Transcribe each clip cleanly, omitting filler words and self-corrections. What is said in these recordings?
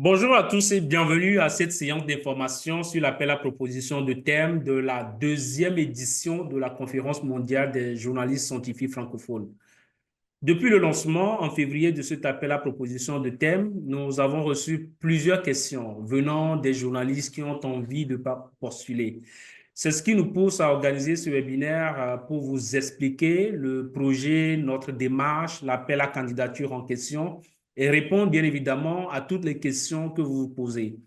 Bonjour à tous et bienvenue à cette séance d'information sur l'appel à proposition de thème de la deuxième édition de la Conférence mondiale des journalistes scientifiques francophones. Depuis le lancement en février de cet appel à proposition de thème, nous avons reçu plusieurs questions venant des journalistes qui ont envie de postuler. C'est ce qui nous pousse à organiser ce webinaire pour vous expliquer le projet, notre démarche, l'appel à candidature en question et répondre bien évidemment à toutes les questions que vous vous posez.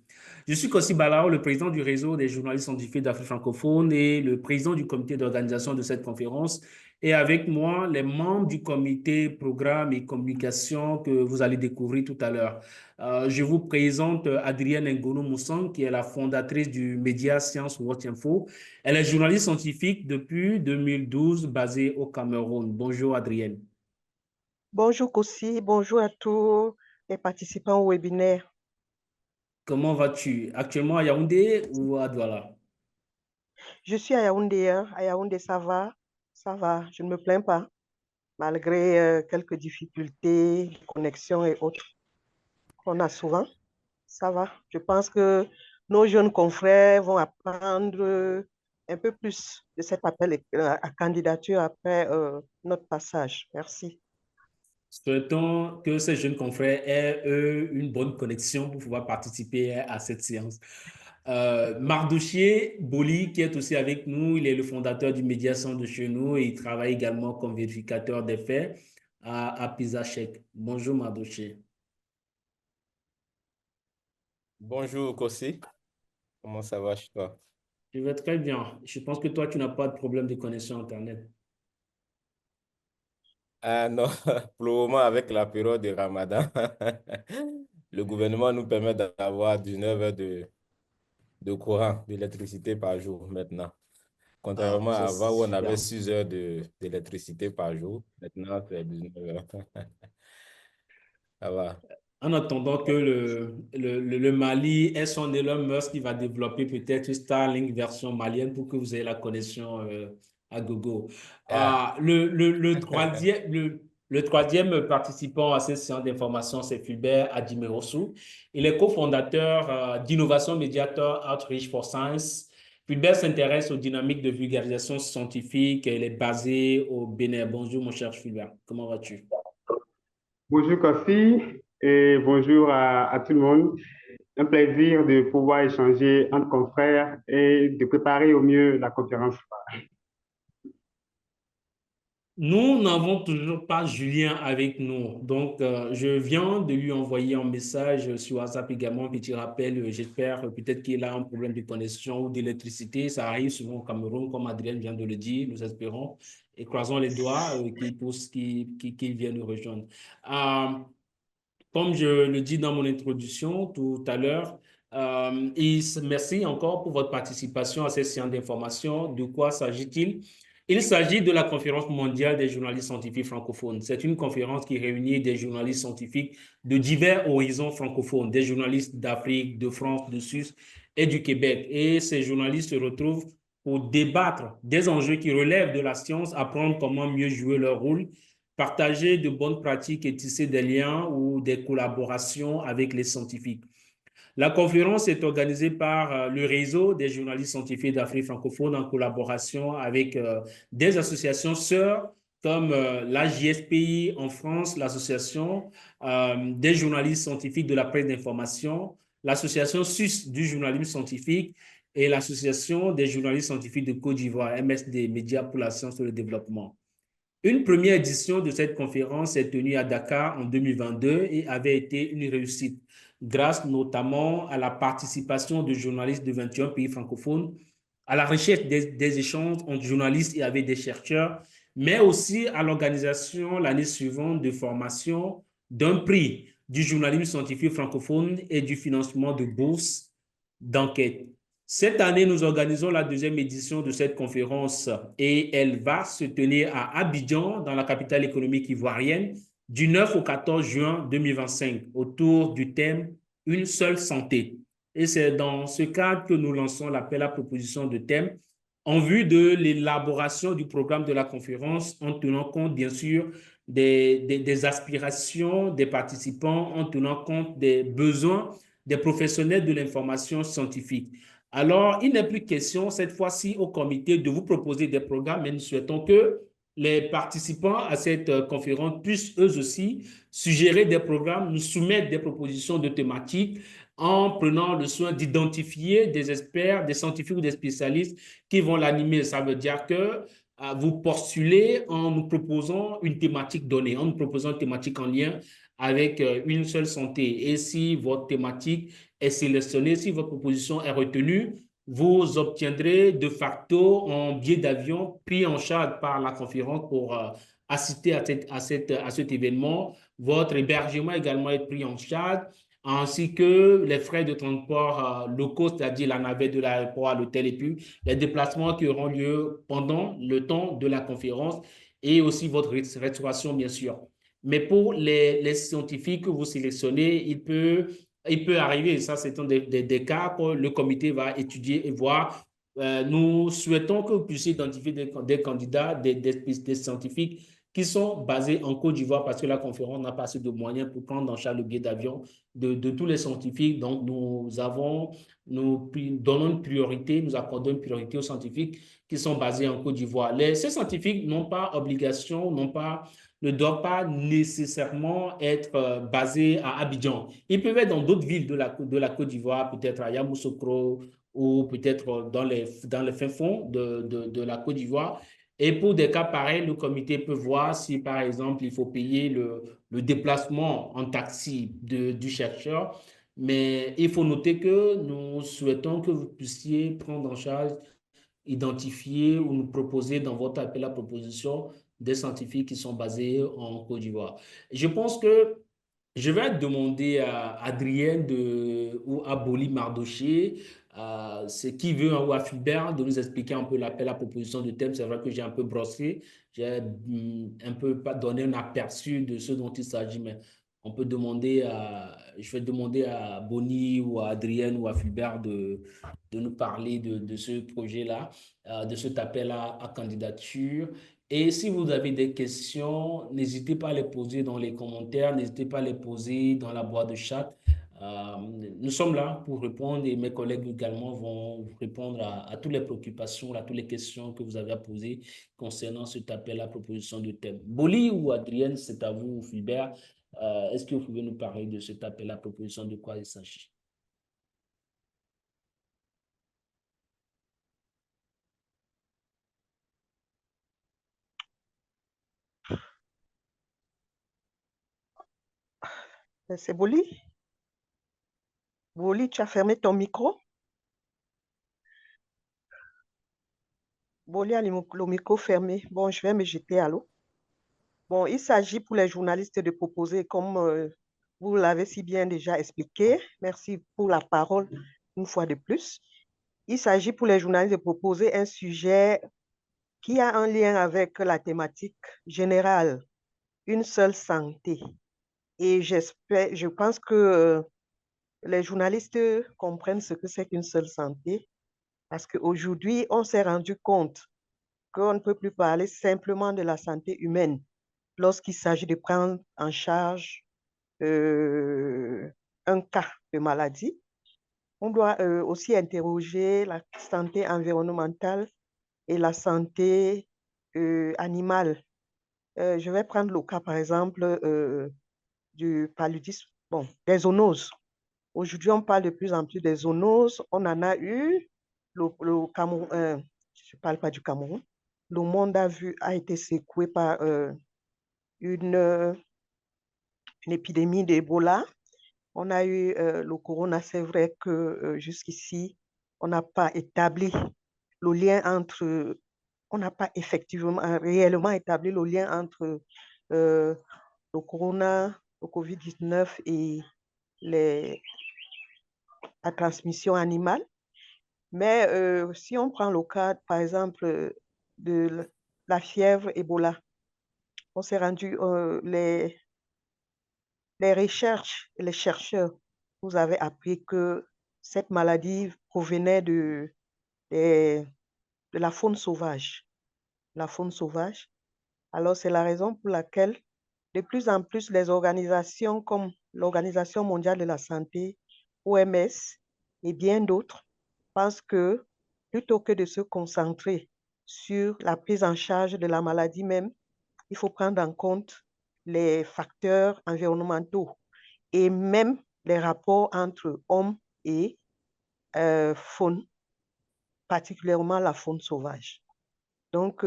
Je suis Kossi Balao, le président du réseau des journalistes scientifiques d'Afrique francophone et le président du comité d'organisation de cette conférence. Et avec moi, les membres du comité programme et communication que vous allez découvrir tout à l'heure. Je vous présente Adrienne Ngono Moussang, qui est la fondatrice du média Science Watch Info. Elle est journaliste scientifique depuis 2012, basée au Cameroun. Bonjour Adrienne. Bonjour Kossi, bonjour à tous les participants au webinaire. Comment vas-tu? Actuellement à Yaoundé ou à Douala? Je suis à Yaoundé, hein. À Yaoundé, ça va, je ne me plains pas, malgré quelques difficultés, de connexion et autres qu'on a souvent. Ça va. Je pense que nos jeunes confrères vont apprendre un peu plus de cet appel à candidature après notre passage. Merci. Souhaitons que ces jeunes confrères aient, eux, une bonne connexion pour pouvoir participer à cette séance. Mardouchier Boli, qui est aussi avec nous, il est le fondateur du Médiation de chez nous et il travaille également comme vérificateur des faits à PisaCheck. Bonjour Mardouchier. Bonjour Kossi, comment ça va chez toi? Je vais très bien. Je pense que toi, tu n'as pas de problème de connexion Internet. Ah non, pour le moment avec la période de Ramadan, le gouvernement nous permet d'avoir 19 heures de courant, d'électricité par jour maintenant. Ah, Contrairement ça à avant où on avait super. 6 heures d'électricité par jour, maintenant c'est 19 heures. Ça va. En attendant que le Mali ait son Elon Musk qui va développer peut-être Starlink version malienne pour que vous ayez la connexion à gogo. Ah. Le troisième participant à cette séance d'information, c'est Fulbert Adimerosu. Il est cofondateur d'Innovation Mediator Outreach for Science. Fulbert s'intéresse aux dynamiques de vulgarisation scientifique. Il est basé au Bénin. Bonjour, mon cher Fulbert. Comment vas-tu? Bonjour Kofi et bonjour à tout le monde. Un plaisir de pouvoir échanger entre confrères et de préparer au mieux la conférence. Nous n'avons toujours pas Julien avec nous. Donc, je viens de lui envoyer un message sur WhatsApp également, un petit rappel. J'espère peut-être qu'il a un problème de connexion ou d'électricité. Ça arrive souvent au Cameroun, comme Adrien vient de le dire. Nous espérons et croisons les doigts qu'il vienne nous rejoindre. Euh, Comme je le dis dans mon introduction tout à l'heure, merci encore pour votre participation à cette séance d'information. De quoi s'agit-il? Il s'agit de la Conférence mondiale des journalistes scientifiques francophones. C'est une conférence qui réunit des journalistes scientifiques de divers horizons francophones, des journalistes d'Afrique, de France, de Suisse et du Québec. Et ces journalistes se retrouvent pour débattre des enjeux qui relèvent de la science, apprendre comment mieux jouer leur rôle, partager de bonnes pratiques et tisser des liens ou des collaborations avec les scientifiques. La conférence est organisée par le réseau des journalistes scientifiques d'Afrique francophone en collaboration avec des associations sœurs comme la JSPI en France, l'association des journalistes scientifiques de la presse d'information, l'association suisse du journalisme scientifique et l'association des journalistes scientifiques de Côte d'Ivoire, MSD, Médias pour la science et le développement. Une première édition de cette conférence est tenue à Dakar en 2022 et avait été une réussite, grâce notamment à la participation de journalistes de 21 pays francophones, à la recherche des échanges entre journalistes et avec des chercheurs, mais aussi à l'organisation l'année suivante de formation d'un prix du journalisme scientifique francophone et du financement de bourses d'enquête. Cette année, nous organisons la deuxième édition de cette conférence et elle va se tenir à Abidjan, dans la capitale économique ivoirienne, du 9 au 14 juin 2025, autour du thème « Une seule santé ». Et c'est dans ce cadre que nous lançons l'appel à proposition de thème en vue de l'élaboration du programme de la conférence en tenant compte, bien sûr, des aspirations des participants, en tenant compte des besoins des professionnels de l'information scientifique. Alors, il n'est plus question cette fois-ci au comité de vous proposer des programmes, mais nous souhaitons que les participants à cette conférence puissent eux aussi suggérer des programmes, nous soumettre des propositions de thématiques en prenant le soin d'identifier des experts, des scientifiques ou des spécialistes qui vont l'animer. Ça veut dire que vous postulez en nous proposant une thématique donnée, en nous proposant une thématique en lien avec une seule santé. Et si votre thématique est sélectionnée, si votre proposition est retenue, vous obtiendrez de facto un billet d'avion pris en charge par la conférence pour assister à cet événement. Votre hébergement également est pris en charge, ainsi que les frais de transport locaux, c'est-à-dire la navette de l'aéroport à l'hôtel et puis les déplacements qui auront lieu pendant le temps de la conférence et aussi votre restauration, bien sûr. Mais pour les scientifiques que vous sélectionnez, il peut arriver, ça c'est un des cas que le comité va étudier et voir. Nous souhaitons que vous puissiez identifier des candidats, des scientifiques qui sont basés en Côte d'Ivoire parce que la conférence n'a pas assez de moyens pour prendre en charge le billet d'avion de tous les scientifiques. Donc, nous donnons une priorité, nous accordons une priorité aux scientifiques qui sont basés en Côte d'Ivoire. Ces scientifiques n'ont pas obligation, ne doivent pas nécessairement être basés à Abidjan. Ils peuvent être dans d'autres villes de la Côte d'Ivoire, peut-être à Yamoussoukro ou peut-être dans les fins fonds de la Côte d'Ivoire. Et pour des cas pareils, le comité peut voir si, par exemple, il faut payer le déplacement en taxi du chercheur. Mais il faut noter que nous souhaitons que vous puissiez prendre en charge, identifier ou nous proposer dans votre appel à proposition des scientifiques qui sont basés en Côte d'Ivoire. Je pense que je vais demander à Adrienne ou à Boli Mardoché, qui veut, ou à Fulbert, de nous expliquer un peu l'appel à proposition de thème. C'est vrai que j'ai un peu brossé, j'ai un peu pas donné un aperçu de ce dont il s'agit, mais je vais demander à Boni ou à Adrienne ou à Fulbert de nous parler de ce projet-là, de cet appel à candidature. Et si vous avez des questions, n'hésitez pas à les poser dans les commentaires, n'hésitez pas à les poser dans la boîte de chat. Euh, Nous sommes là pour répondre et mes collègues également vont répondre à toutes les préoccupations, à toutes les questions que vous avez à poser concernant cet appel à proposition de thème. Boli ou Adrienne, c'est à vous, Fulbert. Est-ce que vous pouvez nous parler de cet appel à proposition, de quoi il s'agit? C'est Boli. Boli, tu as fermé ton micro. Boli a le micro fermé. Bon, je vais me jeter à l'eau. Bon, il s'agit pour les journalistes de proposer, comme vous l'avez si bien déjà expliqué, merci pour la parole une fois de plus. Il s'agit pour les journalistes de proposer un sujet qui a un lien avec la thématique générale, une seule santé. Et je pense que les journalistes comprennent ce que c'est qu'une seule santé, parce qu'aujourd'hui, on s'est rendu compte qu'on ne peut plus parler simplement de la santé humaine lorsqu'il s'agit de prendre en charge un cas de maladie. On doit aussi interroger la santé environnementale et la santé animale. Je vais prendre le cas, par exemple, du paludisme, bon, des zoonoses. Aujourd'hui, on parle de plus en plus des zoonoses. On en a eu. Le Cameroun, je ne parle pas du Cameroun. Le monde a été secoué par une épidémie d'Ebola. On a eu le corona. C'est vrai que jusqu'ici, on n'a pas établi le lien entre, on n'a pas effectivement, réellement établi le lien entre le corona, le COVID-19 et la transmission animale. Mais si on prend le cas, par exemple, de la fièvre Ebola, on s'est rendu, les recherches et les chercheurs nous avaient appris que cette maladie provenait de la faune sauvage. La faune sauvage. Alors, c'est la raison pour laquelle de plus en plus les organisations comme l'Organisation mondiale de la santé OMS et bien d'autres pensent que plutôt que de se concentrer sur la prise en charge de la maladie même, il faut prendre en compte les facteurs environnementaux et même les rapports entre hommes et faune, particulièrement la faune sauvage. Donc,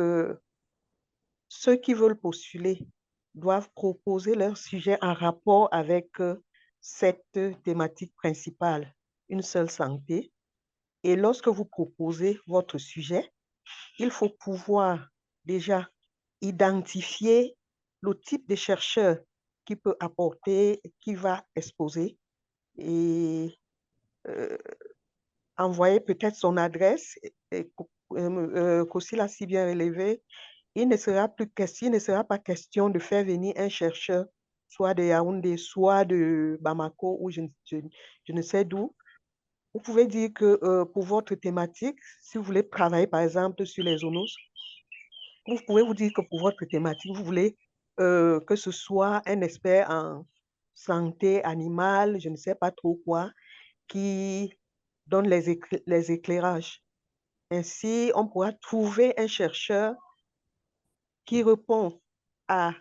ceux qui veulent postuler doivent proposer leur sujet en rapport avec cette thématique principale, une seule santé. Et lorsque vous proposez votre sujet, il faut pouvoir déjà identifier le type de chercheur qui peut apporter, qui va exposer et envoyer peut-être son adresse. Et Kossi l'a si bien relevé, il ne sera pas question de faire venir un chercheur, soit de Yaoundé, soit de Bamako, ou je ne sais d'où. Vous pouvez dire que pour votre thématique, si vous voulez travailler par exemple sur les zoonoses, vous pouvez vous dire que pour votre thématique, vous voulez que ce soit un expert en santé animale, je ne sais pas trop quoi, qui donne les éclairages. Ainsi, on pourra trouver un chercheur qui répond à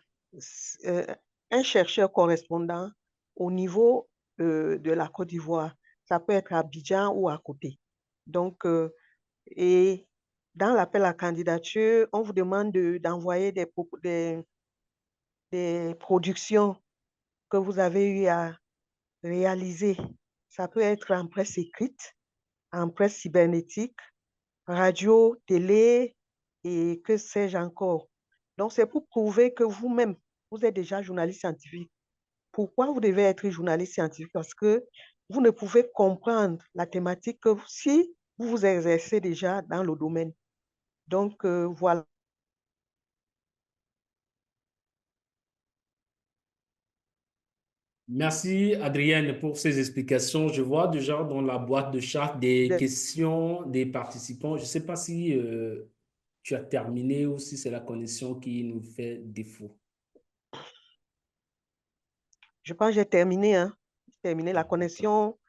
un chercheur correspondant au niveau de la Côte d'Ivoire. Ça peut être à Abidjan ou à côté. Donc, et dans l'appel à candidature, on vous demande d'envoyer des productions que vous avez eu à réaliser. Ça peut être en presse écrite, en presse cybernétique, radio, télé et que sais-je encore. Donc, c'est pour prouver que vous-même, vous êtes déjà journaliste scientifique. Pourquoi vous devez être journaliste scientifique? Parce que vous ne pouvez comprendre la thématique que si vous vous exercez déjà dans le domaine. Donc, voilà. Merci, Adrienne, pour ces explications. Je vois déjà dans la boîte de chat des questions des participants. Je ne sais pas si tu as terminé ou si c'est la connexion qui nous fait défaut. Je pense que j'ai terminé. Hein. J'ai terminé la connexion.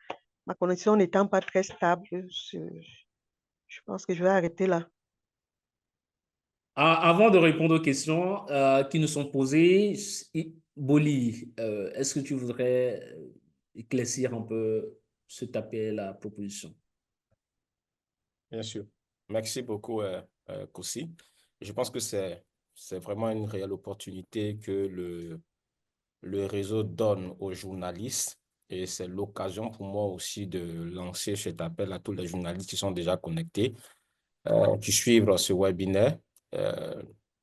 Ma connexion n'étant pas très stable, je pense que je vais arrêter là. Avant de répondre aux questions qui nous sont posées, Boli, est-ce que tu voudrais éclaircir un peu cet appel à la proposition? Bien sûr. Merci beaucoup, Kossi. Je pense que c'est vraiment une réelle opportunité que le réseau donne aux journalistes et c'est l'occasion pour moi aussi de lancer cet appel à tous les journalistes qui sont déjà connectés, qui suivent ce webinaire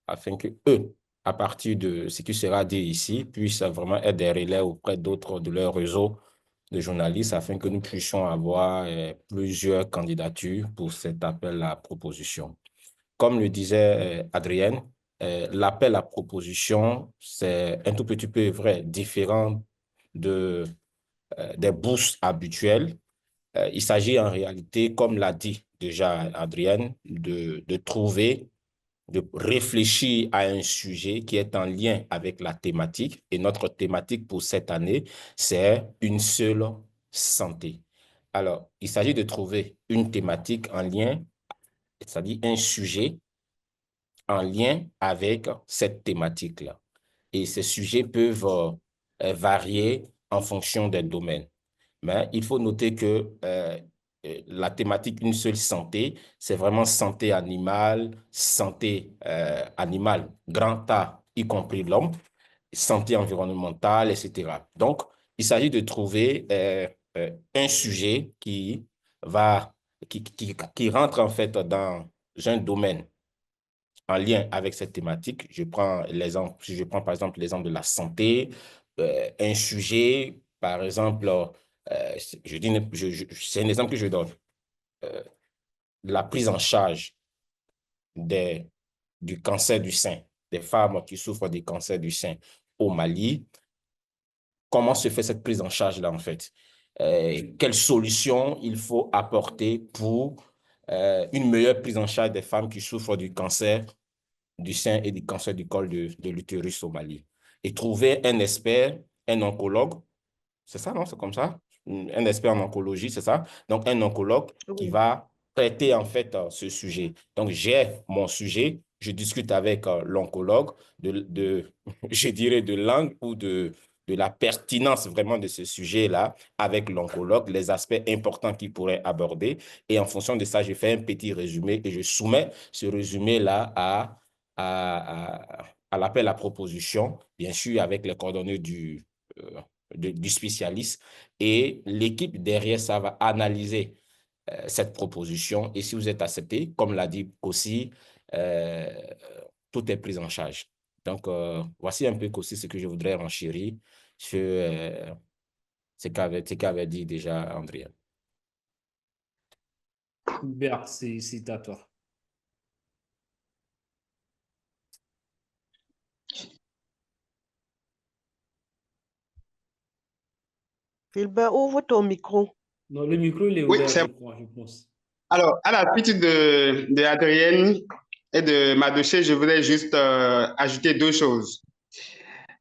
afin que eux, à partir de ce qui sera dit ici, puissent vraiment être des relais auprès d'autres de leur réseau de journalistes afin que nous puissions avoir plusieurs candidatures pour cet appel à proposition. Comme le disait Adrienne, l'appel à proposition, c'est un tout petit peu vrai, différent des bourses habituelles. Il s'agit en réalité, comme l'a dit déjà Adrienne, de trouver, de réfléchir à un sujet qui est en lien avec la thématique. Et notre thématique pour cette année, c'est une seule santé. Alors, il s'agit de trouver une thématique en lien, c'est-à-dire un sujet en lien avec cette thématique-là. Et ces sujets peuvent varier en fonction des domaines. Mais il faut noter que la thématique une seule santé, c'est vraiment santé animale, grand A, y compris l'homme, santé environnementale, etc. Donc, il s'agit de trouver un sujet qui rentre en fait dans un domaine en lien avec cette thématique. Si je prends par exemple l'exemple de la santé, un sujet, par exemple, c'est un exemple que je donne, la prise en charge du cancer du sein, des femmes qui souffrent du cancer du sein au Mali. Comment se fait cette prise en charge-là, en fait? Quelles solutions il faut apporter pour une meilleure prise en charge des femmes qui souffrent du cancer du sein et du cancer du col de l'utérus au Mali. Et trouver un expert, un oncologue, c'est ça, non? C'est comme ça? un expert en oncologie, c'est ça? Donc, un oncologue qui Oui. va traiter en fait ce sujet. Donc, j'ai mon sujet, je discute avec l'oncologue je dirais, de l'angle ou de la pertinence vraiment de ce sujet-là avec l'oncologue, les aspects importants qu'il pourrait aborder. Et en fonction de ça, je fais un petit résumé et je soumets ce résumé-là à l'appel à proposition, bien sûr, avec les coordonnées du spécialiste. Et l'équipe derrière ça va analyser cette proposition. Et si vous êtes accepté, comme l'a dit aussi, euh, tout est pris en charge. Donc, voici un peu aussi ce que je voudrais renchérir sur ce qu'avait dit déjà Andrea. Bert, c'est à toi. Philbert, ouvre ton micro. Non, le micro, il est Oui, ouvert, c'est je crois, je pense. alors, à la suite de Adrienne et de Madoché, je voudrais juste ajouter deux choses.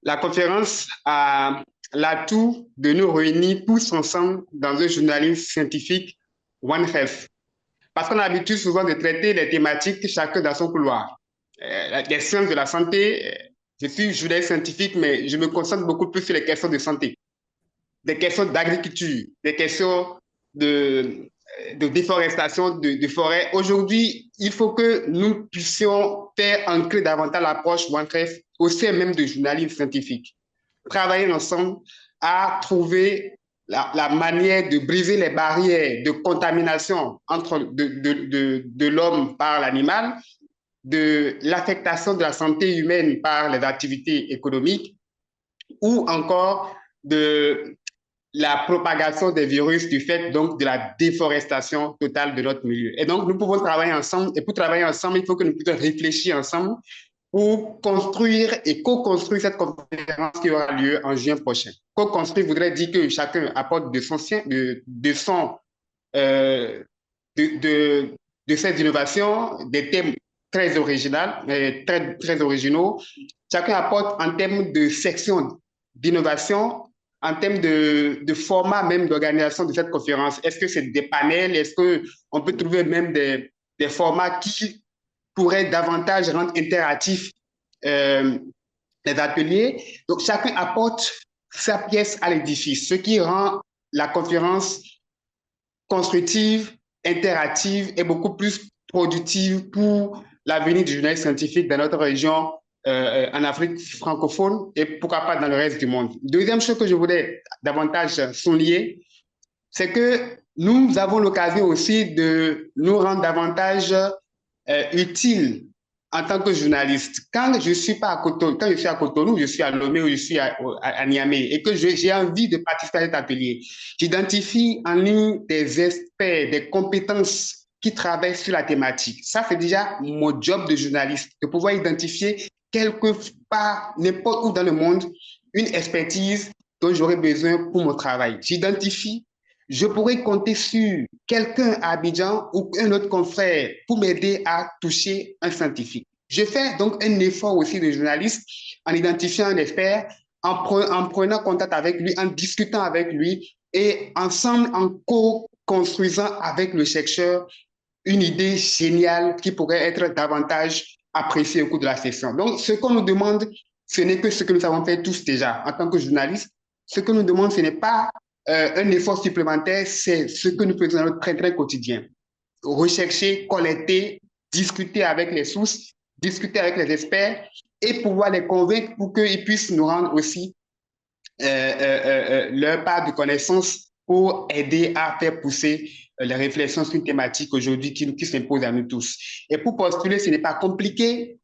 La conférence a l'atout de nous réunir tous ensemble dans un journalisme scientifique One Health. Parce qu'on a l'habitude souvent de traiter les thématiques chacun dans son couloir. Les sciences de la santé, je suis journaliste scientifique, mais je me concentre beaucoup plus sur les questions de santé, des questions d'agriculture, des questions de déforestation de forêts. Aujourd'hui, il faut que nous puissions faire ancrer davantage l'approche One Health au sein même du journalisme scientifique. Travailler ensemble à trouver la manière de briser les barrières de contamination de l'homme par l'animal, de l'affectation de la santé humaine par les activités économiques ou encore de la propagation des virus du fait donc de la déforestation totale de notre milieu. Et donc, nous pouvons travailler ensemble. Et pour travailler ensemble, il faut que nous puissions réfléchir ensemble pour construire et co-construire cette conférence qui aura lieu en juin prochain. Co-construire voudrait dire que chacun apporte de ses innovations, des thèmes très originaux, très originaux. Chacun apporte en termes de section d'innovation, en termes de format même d'organisation de cette conférence. Est-ce que c'est des panels? Est-ce qu'on peut trouver même des formats qui pourraient davantage rendre interactifs les ateliers? Donc, chacun apporte sa pièce à l'édifice, ce qui rend la conférence constructive, interactive et beaucoup plus productive pour l'avenir du journalisme scientifique dans notre région, en Afrique francophone et pourquoi pas dans le reste du monde. Deuxième chose que je voulais davantage souligner, c'est que nous avons l'occasion aussi de nous rendre davantage utiles en tant que journaliste. Quand je suis à Cotonou, je suis à Lomé ou je suis à Niamey et que j'ai envie de participer à cet atelier, j'identifie en ligne des experts, des compétences qui travaillent sur la thématique. Ça, c'est déjà mon job de journaliste, de pouvoir identifier quelque part, n'importe où dans le monde, une expertise dont j'aurais besoin pour mon travail. J'identifie, je pourrais compter sur quelqu'un à Abidjan ou un autre confrère pour m'aider à toucher un scientifique. Je fais donc un effort aussi de journaliste en identifiant un expert, en prenant contact avec lui, en discutant avec lui et ensemble en co-construisant avec le chercheur une idée géniale qui pourrait être davantage appréciée au cours de la session. Donc, ce qu'on nous demande, ce n'est que ce que nous avons fait tous déjà en tant que journalistes. Ce que nous demandons, ce n'est pas un effort supplémentaire, c'est ce que nous faisons dans notre train-train quotidien. Rechercher, collecter, discuter avec les sources, discuter avec les experts et pouvoir les convaincre pour qu'ils puissent nous rendre aussi leur part de connaissances pour aider à faire pousser les réflexions sur une thématique aujourd'hui qui s'impose à nous tous. Et pour postuler, ce n'est pas compliqué.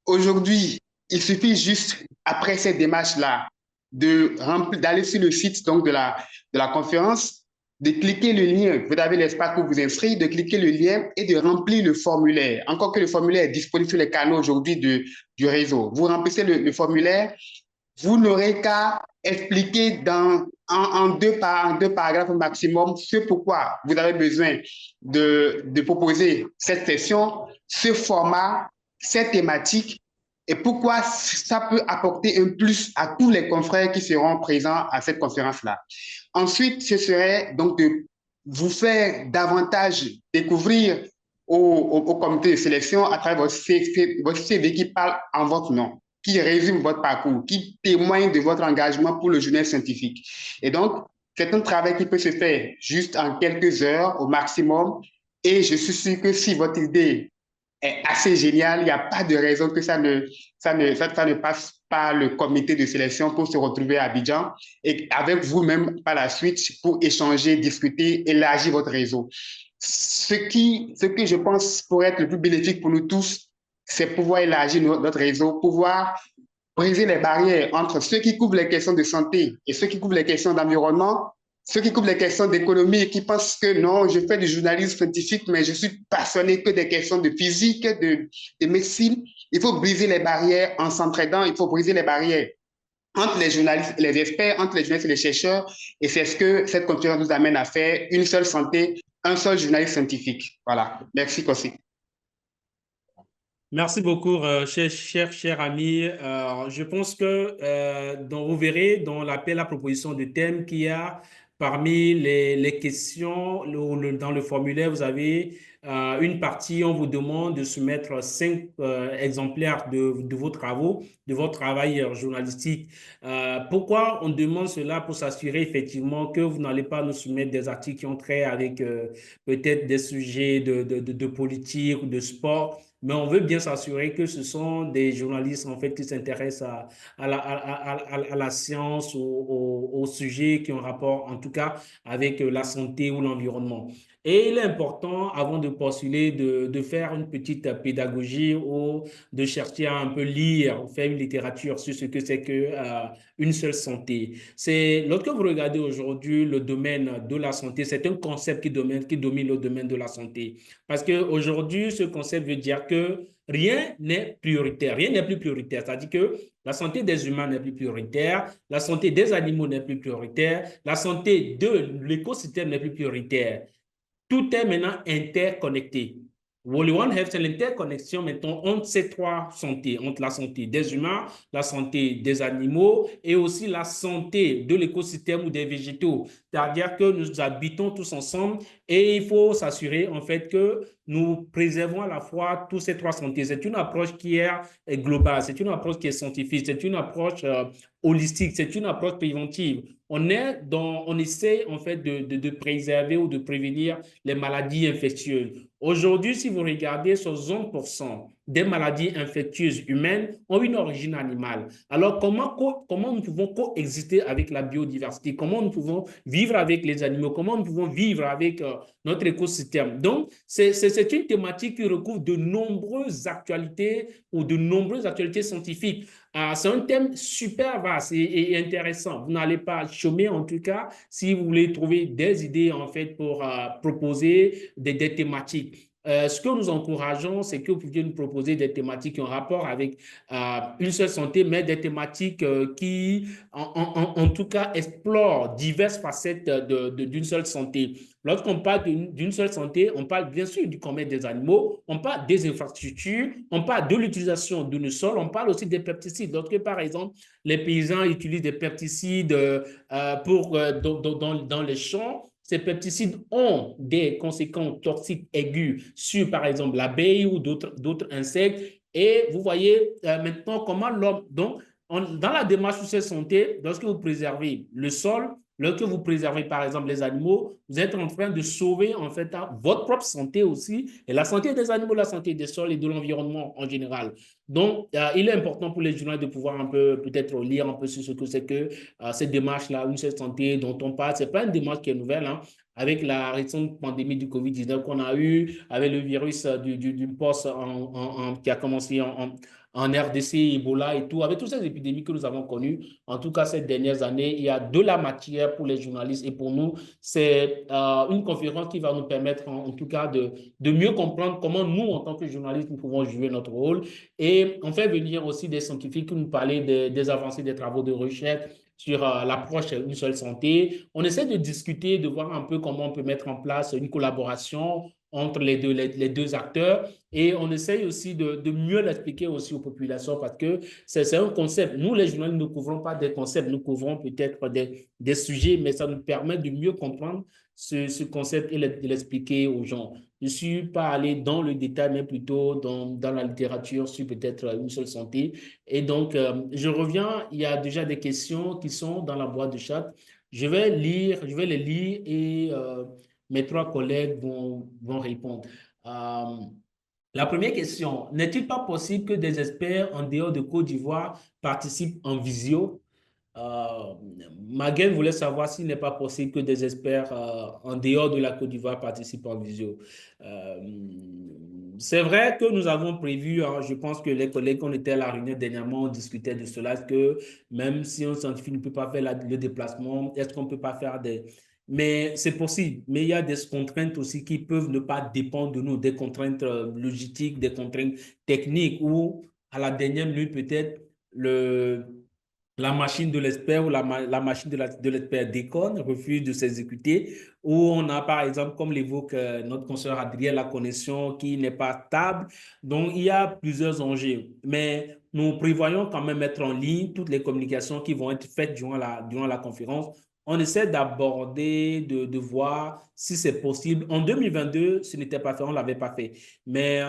Aujourd'hui, il suffit juste, après cette démarche-là, d'aller sur le site donc, de la conférence, de cliquer le lien, vous avez l'espace pour vous inscrire, de cliquer le lien et de remplir le formulaire. Encore que le formulaire est disponible sur les canaux aujourd'hui du réseau. Vous remplissez le formulaire, vous n'aurez qu'à expliquer en deux paragraphes maximum ce pourquoi vous avez besoin de proposer cette session, ce format, cette thématique et pourquoi ça peut apporter un plus à tous les confrères qui seront présents à cette conférence-là. Ensuite, ce serait donc de vous faire davantage découvrir au comité de sélection à travers votre CV qui parle en votre nom, qui résume votre parcours, qui témoigne de votre engagement pour le journal scientifique. Et donc, c'est un travail qui peut se faire juste en quelques heures au maximum. Et je suis sûr que si votre idée est assez géniale, il n'y a pas de raison que ça ne passe pas le comité de sélection pour se retrouver à Abidjan et avec vous-même par la suite pour échanger, discuter, élargir votre réseau. Ce que je pense pourrait être le plus bénéfique pour nous tous, c'est pouvoir élargir notre réseau, pouvoir briser les barrières entre ceux qui couvrent les questions de santé et ceux qui couvrent les questions d'environnement, ceux qui couvrent les questions d'économie et qui pensent que non, je fais du journalisme scientifique, mais je suis passionné que des questions de physique, de médecine. Il faut briser les barrières en s'entraidant, il faut briser les barrières entre les journalistes et les experts, entre les journalistes et les chercheurs. Et c'est ce que cette conférence nous amène à faire, une seule santé, un seul journaliste scientifique. Voilà. Merci, Kossi. Merci beaucoup, cher ami. Je pense que vous verrez dans l'appel à proposition de thème qu'il y a parmi les questions, dans le formulaire, vous avez une partie, on vous demande de soumettre 5 exemplaires de vos travaux, de votre travail journalistique. Pourquoi on demande cela? Pour s'assurer effectivement que vous n'allez pas nous soumettre des articles qui ont trait avec peut-être des sujets de politique ou de sport. Mais on veut bien s'assurer que ce sont des journalistes en fait qui s'intéressent à la science, aux sujets qui ont rapport en tout cas avec la santé ou l'environnement. Et il est important, avant de postuler, de faire une petite pédagogie ou de chercher à un peu lire, faire une littérature sur ce que c'est que une seule santé. Lorsque vous regardez aujourd'hui le domaine de la santé, c'est un concept qui domine le domaine de la santé. Parce qu'aujourd'hui, ce concept veut dire que rien n'est prioritaire, rien n'est plus prioritaire. C'est-à-dire que la santé des humains n'est plus prioritaire, la santé des animaux n'est plus prioritaire, la santé de l'écosystème n'est plus prioritaire. Tout est maintenant interconnecté. One Health, c'est l'interconnexion maintenant entre ces 3 santé, entre la santé des humains, la santé des animaux et aussi la santé de l'écosystème ou des végétaux. C'est-à-dire que nous habitons tous ensemble et il faut s'assurer en fait que nous préservons à la fois tous ces 3 santé. C'est une approche qui est globale, c'est une approche qui est scientifique, c'est une approche holistique, c'est une approche préventive. On essaie en fait de préserver ou de prévenir les maladies infectieuses. Aujourd'hui, si vous regardez, 60% des maladies infectieuses humaines ont une origine animale. Alors, comment nous pouvons coexister avec la biodiversité? Comment nous pouvons vivre avec les animaux? Comment nous pouvons vivre avec notre écosystème? Donc, c'est une thématique qui recouvre de nombreuses actualités ou de nombreuses actualités scientifiques. C'est un thème super vaste et intéressant. Vous n'allez pas chômer en tout cas si vous voulez trouver des idées en fait pour proposer des thématiques. Ce que nous encourageons, c'est que vous puissiez nous proposer des thématiques qui ont rapport avec une seule santé, mais des thématiques qui, en tout cas, explorent diverses facettes d'une seule santé. Lorsqu'on parle d'une seule santé, on parle bien sûr du commerce des animaux, on parle des infrastructures, on parle de l'utilisation de nos sols, on parle aussi des pesticides. Lorsque, par exemple, les paysans utilisent des pesticides dans les champs, ces pesticides ont des conséquences toxiques aiguës sur, par exemple, l'abeille ou d'autres insectes. Et vous voyez maintenant comment l'homme... Donc, dans la démarche de cette santé, lorsque vous préservez le sol, lorsque vous préservez, par exemple, les animaux, vous êtes en train de sauver, en fait, votre propre santé aussi, et la santé des animaux, la santé des sols et de l'environnement en général. Donc, il est important pour les journalistes de pouvoir un peu, peut-être, lire un peu sur ce que c'est que cette démarche-là, une seule santé dont on parle. Ce n'est pas une démarche qui est nouvelle, hein. Avec la récente pandémie du COVID-19 qu'on a eue, avec le virus du post qui a commencé en RDC, Ebola et tout, avec toutes ces épidémies que nous avons connues, en tout cas ces dernières années, il y a de la matière pour les journalistes et pour nous, c'est une conférence qui va nous permettre en tout cas de mieux comprendre comment nous, en tant que journalistes, nous pouvons jouer notre rôle. Et on fait venir aussi des scientifiques qui nous parlaient des avancées des travaux de recherche sur l'approche d'une seule santé. On essaie de discuter, de voir un peu comment on peut mettre en place une collaboration entre les deux acteurs et on essaye aussi de mieux l'expliquer aussi aux populations parce que c'est un concept. Nous, les journalistes, ne couvrons pas des concepts, nous couvrons peut-être des sujets, mais ça nous permet de mieux comprendre ce concept et de l'expliquer aux gens. Je ne suis pas allé dans le détail, mais plutôt dans la littérature sur peut-être une seule santé. Et donc, je reviens, il y a déjà des questions qui sont dans la boîte de chat. Je vais les lire et mes trois collègues vont répondre. La première question, n'est-il pas possible que des experts en dehors de Côte d'Ivoire participent en visio? Euh, Maguen voulait savoir s'il n'est pas possible que des experts en dehors de la Côte d'Ivoire participent en visio. Euh, c'est vrai que nous avons prévu, hein, je pense que les collègues, on était à la réunion dernièrement, on discutait de cela, que même si un scientifique ne peut pas faire le déplacement, est-ce qu'on ne peut pas faire des... Mais c'est possible, mais il y a des contraintes aussi qui peuvent ne pas dépendre de nous, des contraintes logistiques, des contraintes techniques, ou à la dernière minute, peut-être, la machine de l'expert ou la machine de l'expert déconne, refuse de s'exécuter, ou on a par exemple, comme l'évoque notre consoeur Adrien, la connexion qui n'est pas stable. Donc, il y a plusieurs enjeux, mais nous prévoyons quand même mettre en ligne toutes les communications qui vont être faites durant la conférence. On essaie d'aborder, de voir si c'est possible. En 2022, ce n'était pas fait, on ne l'avait pas fait. Mais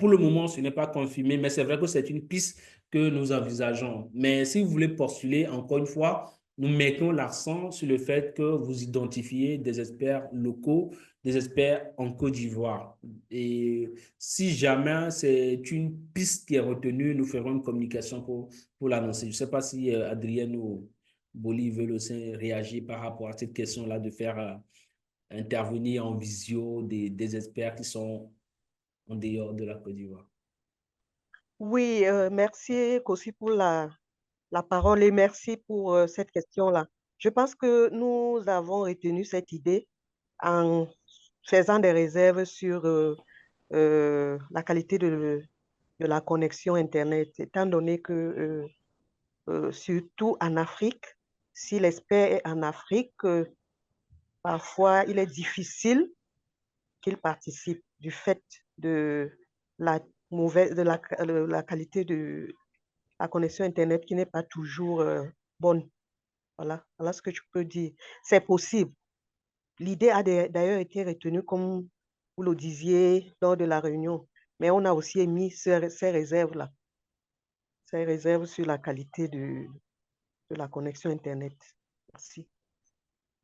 pour le moment, ce n'est pas confirmé, mais c'est vrai que c'est une piste que nous envisageons. Mais si vous voulez postuler, encore une fois, nous mettons l'accent sur le fait que vous identifiez des experts locaux, des experts en Côte d'Ivoire. Et si jamais c'est une piste qui est retenue, nous ferons une communication pour l'annoncer. Je ne sais pas si Adrien ou Boli veulent aussi réagir par rapport à cette question-là de faire intervenir en visio des experts qui sont en dehors de la Côte d'Ivoire. Oui, merci aussi pour la parole et merci pour cette question-là. Je pense que nous avons retenu cette idée en faisant des réserves sur la qualité de la connexion Internet, étant donné que surtout en Afrique, si l'expert est en Afrique, parfois il est difficile qu'il participe du fait de la la qualité de la connexion Internet qui n'est pas toujours bonne. Voilà ce que je peux dire. C'est possible. L'idée a d'ailleurs été retenue, comme vous le disiez, lors de la réunion. Mais on a aussi émis ces réserves-là, ces réserves sur la qualité de la connexion Internet. Merci.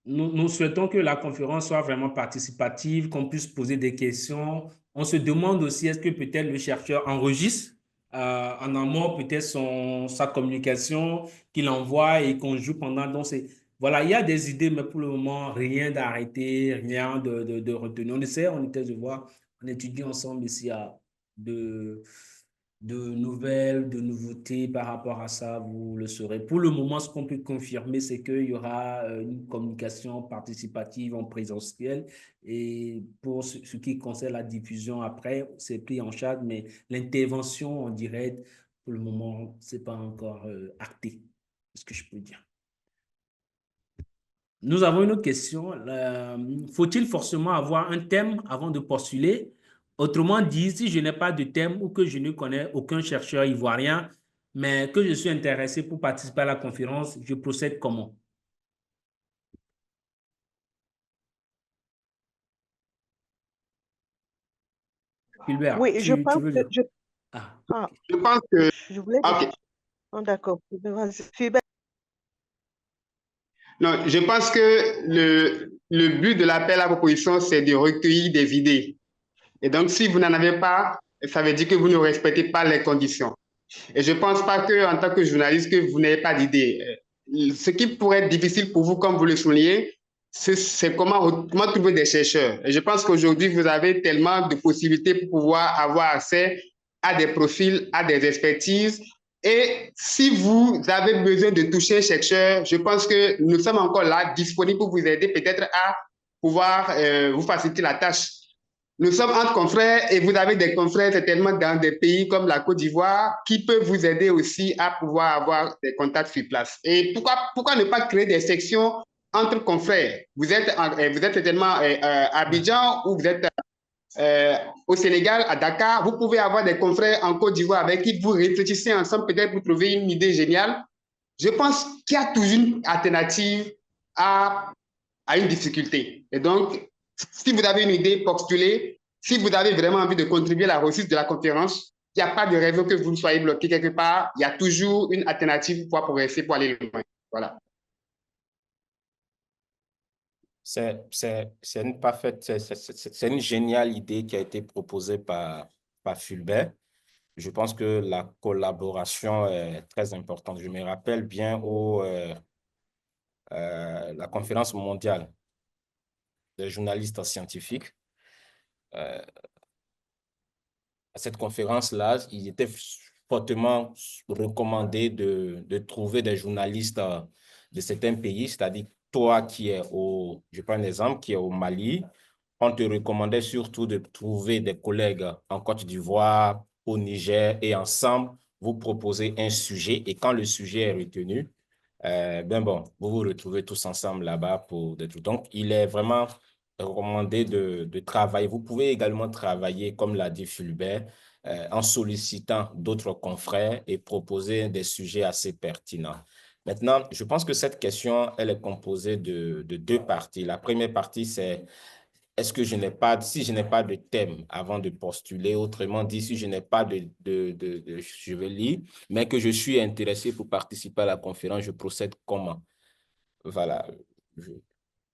Nous souhaitons que la conférence soit vraiment participative, qu'on puisse poser des questions. On se demande aussi, est-ce que peut-être le chercheur enregistre en amont peut-être sa communication qu'il envoie et qu'on joue pendant. Donc, voilà, il y a des idées, mais pour le moment, rien d'arrêté, rien de retenu. On essaie de voir, on étudie ensemble ici de nouvelles, de nouveautés par rapport à ça, vous le saurez. Pour le moment, ce qu'on peut confirmer, c'est qu'il y aura une communication participative en présentiel. Et pour ce qui concerne la diffusion après, c'est pris en charge, mais l'intervention en direct, pour le moment, ce n'est pas encore acté, c'est ce que je peux dire. Nous avons une autre question. Faut-il forcément avoir un thème avant de postuler? Autrement dit, si je n'ai pas de thème ou que je ne connais aucun chercheur ivoirien, mais que je suis intéressé pour participer à la conférence, je procède comment? Gilbert, Oui, je tu pense veux que dire? Ok. Je pense que, je voulais ok. Oh, d'accord. Non, je pense que le but de l'appel à proposition, c'est de recueillir des idées. Et donc, si vous n'en avez pas, ça veut dire que vous ne respectez pas les conditions. Et je ne pense pas qu'en tant que journaliste, que vous n'avez pas d'idées. Ce qui pourrait être difficile pour vous, comme vous le soulignez, c'est comment trouver des chercheurs. Et je pense qu'aujourd'hui, vous avez tellement de possibilités pour pouvoir avoir accès à des profils, à des expertises. Et si vous avez besoin de toucher un chercheur, je pense que nous sommes encore là, disponibles pour vous aider peut-être à pouvoir vous faciliter la tâche. Nous sommes entre confrères et vous avez des confrères certainement dans des pays comme la Côte d'Ivoire qui peuvent vous aider aussi à pouvoir avoir des contacts sur place. Et pourquoi ne pas créer des sections entre confrères? Vous êtes certainement à Abidjan ou vous êtes au Sénégal, à Dakar. Vous pouvez avoir des confrères en Côte d'Ivoire avec qui vous réfléchissez ensemble, peut-être pour trouver une idée géniale. Je pense qu'il y a toujours une alternative à une difficulté. Et donc, si vous avez une idée, postulez. Si vous avez vraiment envie de contribuer à la réussite de la conférence, il n'y a pas de raison que vous soyez bloqué quelque part. Il y a toujours une alternative pour progresser, pour aller loin. Voilà. C'est une parfaite, c'est une géniale idée qui a été proposée par Fulbert. Je pense que la collaboration est très importante. Je me rappelle bien la conférence mondiale des journalistes scientifiques. À cette conférence-là, il était fortement recommandé de trouver des journalistes de certains pays, c'est-à-dire toi qui es je prends un exemple, qui est au Mali, on te recommandait surtout de trouver des collègues en Côte d'Ivoire, au Niger, et ensemble, vous proposez un sujet, et quand le sujet est retenu, vous vous retrouvez tous ensemble là-bas pour des trucs. Donc, il est vraiment recommandé de travailler. Vous pouvez également travailler, comme l'a dit Fulbert, en sollicitant d'autres confrères et proposer des sujets assez pertinents. Maintenant, je pense que cette question, elle est composée de deux parties. La première partie, c'est est-ce que si je n'ai pas de thème avant de postuler, autrement dit, si je n'ai pas je vais lire, mais que je suis intéressé pour participer à la conférence, je procède comment? Voilà.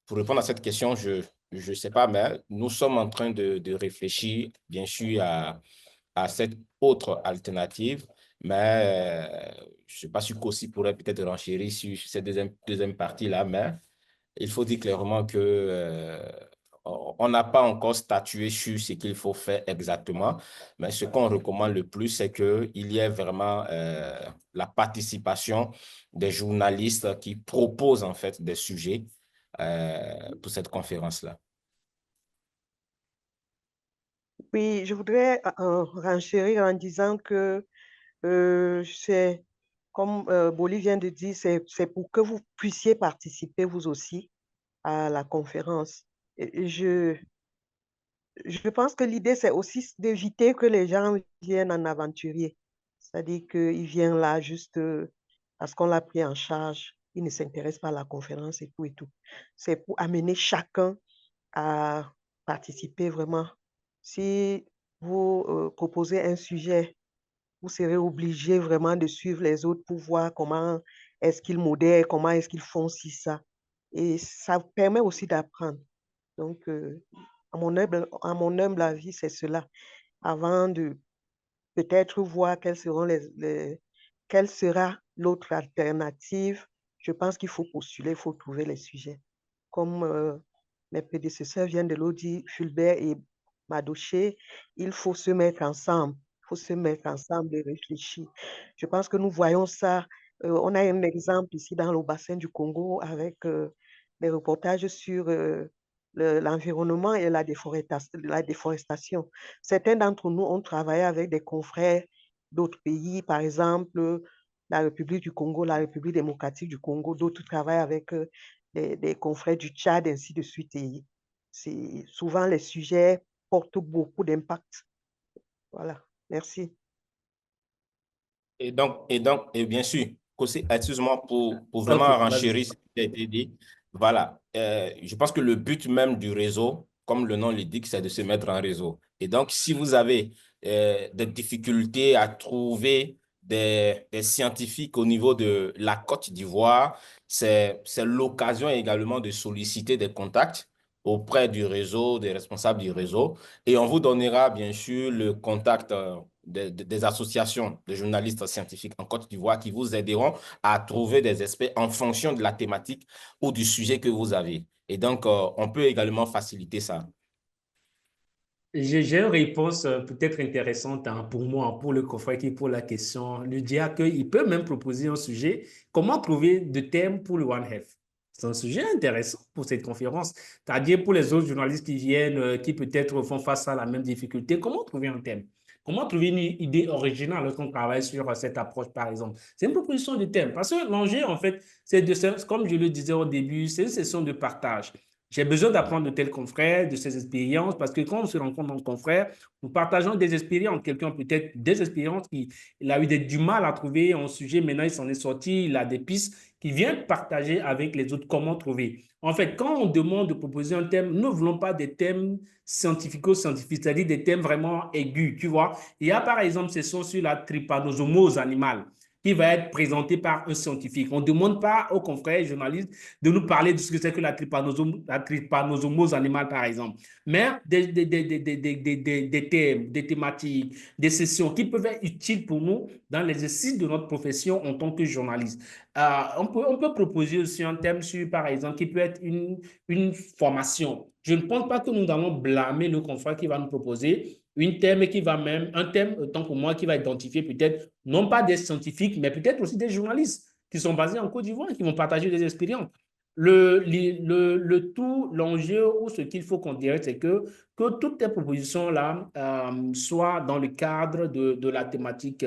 Pour répondre à cette question, je ne sais pas, mais nous sommes en train de réfléchir, bien sûr, à cette autre alternative, mais je ne sais pas si Kossi pourrait peut-être renchérir sur cette deuxième partie-là, mais il faut dire clairement que on n'a pas encore statué sur ce qu'il faut faire exactement, mais ce qu'on recommande le plus, c'est qu'il y ait vraiment la participation des journalistes qui proposent en fait des sujets pour cette conférence-là. Oui, je voudrais renchérir en disant que c'est, comme Boli vient de dire, c'est pour que vous puissiez participer vous aussi à la conférence. Et je pense que l'idée, c'est aussi d'éviter que les gens viennent en aventurier. C'est-à-dire qu'ils viennent là juste parce qu'on l'a pris en charge. Ils ne s'intéressent pas à la conférence et tout et tout. C'est pour amener chacun à participer vraiment. Si vous proposez un sujet, vous serez obligé vraiment de suivre les autres pour voir comment est-ce qu'ils modèrent, comment est-ce qu'ils font ci, ça. Et ça permet aussi d'apprendre. Donc, à mon humble avis, c'est cela. Avant de peut-être voir quelles quelle sera l'autre alternative, je pense qu'il faut postuler, il faut trouver les sujets. Comme mes prédécesseurs viennent de le dire, Fulbert et Madoché, il faut se mettre ensemble. Il faut se mettre ensemble et réfléchir. Je pense que nous voyons ça. On a un exemple ici dans le bassin du Congo avec des reportages sur l'environnement et la déforestation. Certains d'entre nous ont travaillé avec des confrères d'autres pays, par exemple la République du Congo, la République démocratique du Congo. D'autres travaillent avec des confrères du Tchad, ainsi de suite. Et souvent, les sujets portent beaucoup d'impact. Voilà, merci. Et bien sûr, excuse-moi pour vraiment Ok, renchérir vas-y. ce qui a été dit. Voilà, je pense que le but même du réseau, comme le nom l'indique, c'est de se mettre en réseau. Et donc, si vous avez des difficultés à trouver des scientifiques au niveau de la Côte d'Ivoire, c'est l'occasion également de solliciter des contacts auprès du réseau, des responsables du réseau. Et on vous donnera bien sûr le contact des associations de journalistes scientifiques en Côte d'Ivoire qui vous aideront à trouver des experts en fonction de la thématique ou du sujet que vous avez. Et donc, on peut également faciliter ça. J'ai une réponse peut-être intéressante pour moi, pour le confrère qui pose la question. Lui dire qu'il peut même proposer un sujet. Comment trouver de thème pour le One Health? C'est un sujet intéressant pour cette conférence. C'est-à-dire pour les autres journalistes qui viennent, qui peut-être font face à la même difficulté, comment trouver un thème? Comment trouver une idée originale lorsqu'on travaille sur cette approche, par exemple? C'est une proposition de thème. Parce que l'enjeu, en fait, comme je le disais au début, c'est une session de partage. J'ai besoin d'apprendre de tels confrères, de ces expériences, parce que quand on se rencontre entre confrères, nous partageons des expériences. Quelqu'un peut-être des expériences il a eu du mal à trouver un sujet, maintenant il s'en est sorti, il a des pistes qu'il vient partager avec les autres comment trouver. En fait, quand on demande de proposer un thème, nous ne voulons pas des thèmes scientifico-scientifiques, c'est-à-dire des thèmes vraiment aigus, tu vois. Il y a par exemple ces sons sur la trypanosomose animale qui va être présenté par un scientifique. On ne demande pas aux confrères journalistes de nous parler de ce que c'est que la trypanosomose animale, par exemple, mais des thèmes, des thématiques, des sessions qui peuvent être utiles pour nous dans l'exercice de notre profession en tant que journaliste. On peut proposer aussi un thème sur, par exemple, qui peut être une formation. Je ne pense pas que nous allons blâmer le confrère qui va nous proposer un thème, tant pour moi, qui va identifier peut-être non pas des scientifiques, mais peut-être aussi des journalistes qui sont basés en Côte d'Ivoire et qui vont partager des expériences. L'enjeu ou ce qu'il faut qu'on dirait, c'est que toutes ces propositions-là soient dans le cadre de la thématique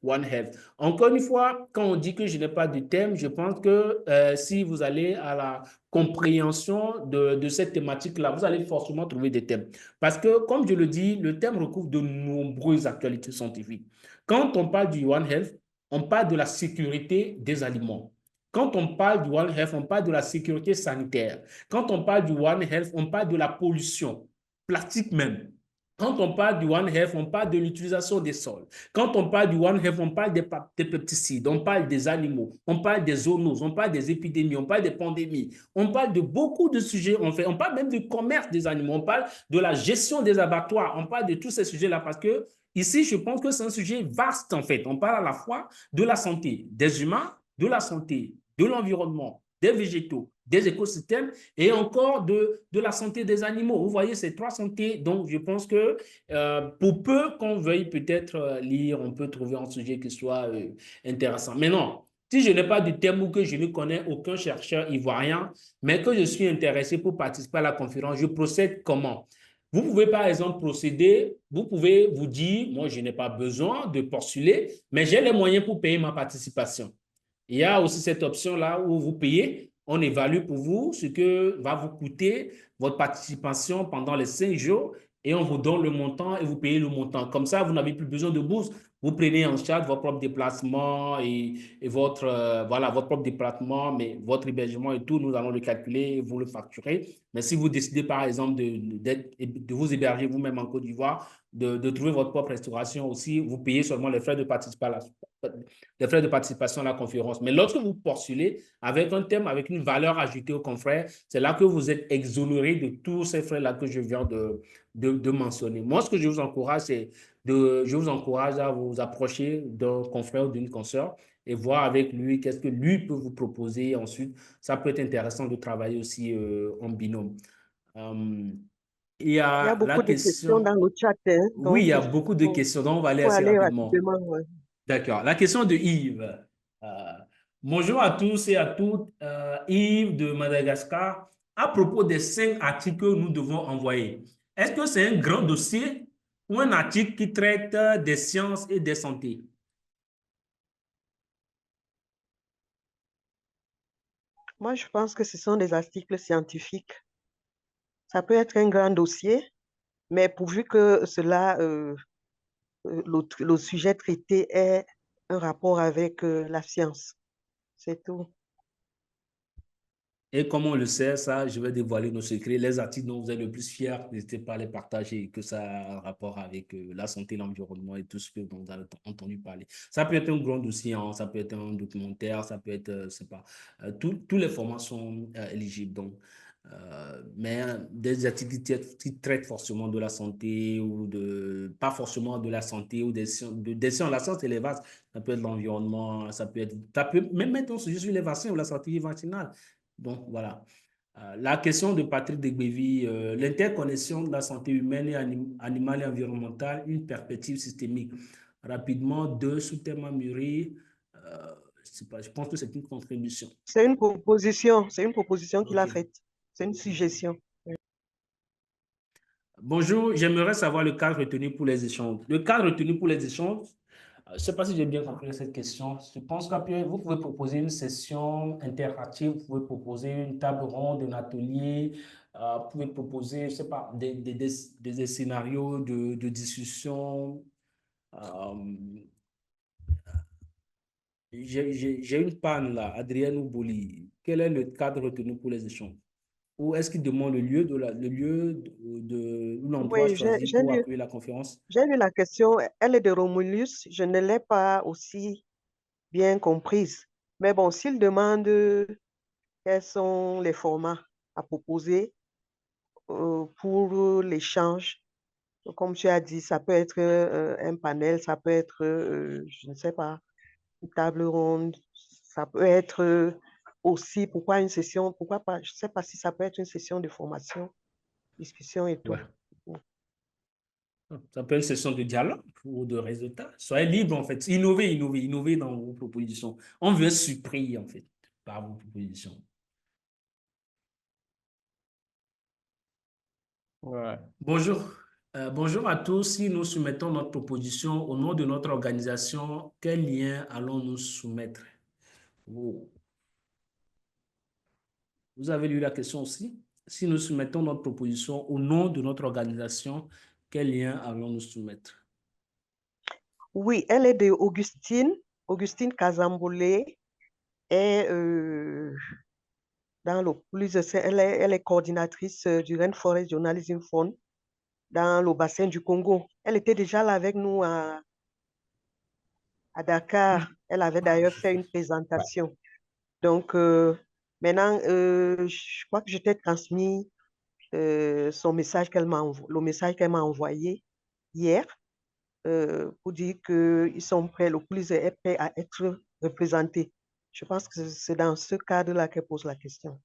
One Health. Encore une fois, quand on dit que je n'ai pas de thème, je pense que si vous allez à la compréhension de cette thématique-là, vous allez forcément trouver des thèmes. Parce que, comme je le dis, le thème recouvre de nombreuses actualités scientifiques. Quand on parle du One Health, on parle de la sécurité des aliments. Quand on parle du One Health, on parle de la sécurité sanitaire. Quand on parle du One Health, on parle de la pollution, plastique même. Quand on parle du One Health, on parle de l'utilisation des sols. Quand on parle du One Health, on parle des pesticides, on parle des animaux, on parle des zoonoses, on parle des épidémies, on parle des pandémies, on parle de beaucoup de sujets. On parle même du commerce des animaux, on parle de la gestion des abattoirs, on parle de tous ces sujets-là parce que ici, je pense que c'est un sujet vaste en fait. On parle à la fois de la santé des humains, de la santé de l'environnement, des végétaux, des écosystèmes et encore de la santé des animaux. Vous voyez, ces trois santé. Donc, je pense que pour peu qu'on veuille peut-être lire, on peut trouver un sujet qui soit intéressant. Mais non, si je n'ai pas de thème ou que je ne connais aucun chercheur ivoirien, mais que je suis intéressé pour participer à la conférence, je procède comment? Vous pouvez par exemple procéder, vous pouvez vous dire, moi je n'ai pas besoin de postuler, mais j'ai les moyens pour payer ma participation. Il y a aussi cette option-là où vous payez, on évalue pour vous ce que va vous coûter votre participation pendant les 5 jours et on vous donne le montant et vous payez le montant. Comme ça, vous n'avez plus besoin de bourse. Vous prenez en charge votre propre déplacement et votre, voilà, votre propre déplacement, mais votre hébergement et tout, nous allons le calculer et vous le facturer. Mais si vous décidez, par exemple, de vous héberger vous-même en Côte d'Ivoire, de trouver votre propre restauration aussi, vous payez seulement les frais de participation à la conférence. Mais lorsque vous postulez avec un thème, avec une valeur ajoutée aux confrères, c'est là que vous êtes exonéré de tous ces frais-là que je viens de mentionner. Moi, ce que je vous encourage, je vous encourage à vous approcher d'un confrère ou d'une consoeur et voir avec lui qu'est-ce que lui peut vous proposer. Ensuite, ça peut être intéressant de travailler aussi en binôme. Il y Il y a a la beaucoup de questions question. dans le chat, hein, Oui, il donc y a il beaucoup de questions, donc on va aller faut assez aller rapidement. rapidement. Ouais. D'accord. La question de Yves. Euh, Bonjour à tous et à toutes. Yves de Madagascar. À propos des 5 articles que nous devons envoyer, est-ce que c'est un grand dossier ou un article qui traite des sciences et des santé? Moi, je pense que ce sont des articles scientifiques. Ça peut être un grand dossier, mais pourvu que cela, le sujet traité ait un rapport avec la science. C'est tout. Et comme on le sait, ça, je vais dévoiler nos secrets. Les articles dont vous êtes le plus fiers, n'hésitez pas à les partager, que ça a un rapport avec la santé, l'environnement et tout ce que vous avez entendu parler. Ça peut être un grand dossier, hein, ça peut être un documentaire, ça peut être, c'est pas, tous les formats sont éligibles. Donc, mais des articles qui traitent forcément de la santé ou pas forcément de la santé ou des sciences. La science, elle est vaste. Ça peut être l'environnement, ça peut même mettre un sujet sur les vaccins ou la santé vaccinale. Donc, voilà. La question de Patrick Degbévi, l'interconnexion de la santé humaine et animale et environnementale, une perspective systémique. Rapidement, deux sous-thèmes à mûrir. Je pense que c'est une contribution. C'est une proposition qu'il a OK. faite. C'est une suggestion. Bonjour, j'aimerais savoir le cadre retenu pour les échanges. Le cadre retenu pour les échanges, Je ne sais pas si j'ai bien compris cette question. Je pense que vous pouvez proposer une session interactive, vous pouvez proposer une table ronde, un atelier, vous pouvez proposer, je ne sais pas, des scénarios de discussion. Euh, j'ai une panne là, Adrien Ouboli. Quel est le cadre retenu pour les échanges? Ou est-ce qu'il demande le lieu, ou l'endroit Oui, choisi pour accueillir la conférence? j'ai lu la question. Elle est de Romulus. Je ne l'ai pas aussi bien comprise. Mais bon, s'il demande quels sont les formats à proposer pour l'échange, comme tu as dit, ça peut être un panel, ça peut être, je ne sais pas, une table ronde, ça peut être aussi, pourquoi une session, pourquoi pas, je ne sais pas si ça peut être une session de formation, discussion et tout. Ouais. Ça peut être une session de dialogue ou de résultats. Soyez libre, en fait. Innovez dans vos propositions. On veut être surpris, en fait, par vos propositions. Ouais. Bonjour. Bonjour à tous. Si nous soumettons notre proposition au nom de notre organisation, quel lien allons-nous soumettre? Oh. Vous avez lu la question aussi? Si nous soumettons notre proposition au nom de notre organisation, quel lien allons-nous soumettre? Oui, elle est de Augustine Kazamboulé. Et dans le plus, elle est coordinatrice du Rainforest Journalism Fund dans le bassin du Congo. Elle était déjà là avec nous à Dakar. Elle avait d'ailleurs fait une présentation. Donc, maintenant, je crois que je t'ai transmis son message le message qu'elle m'a envoyé hier pour dire qu'ils sont prêts, le plus est prêt à être représenté. Je pense que c'est dans ce cadre-là qu'elle pose la question.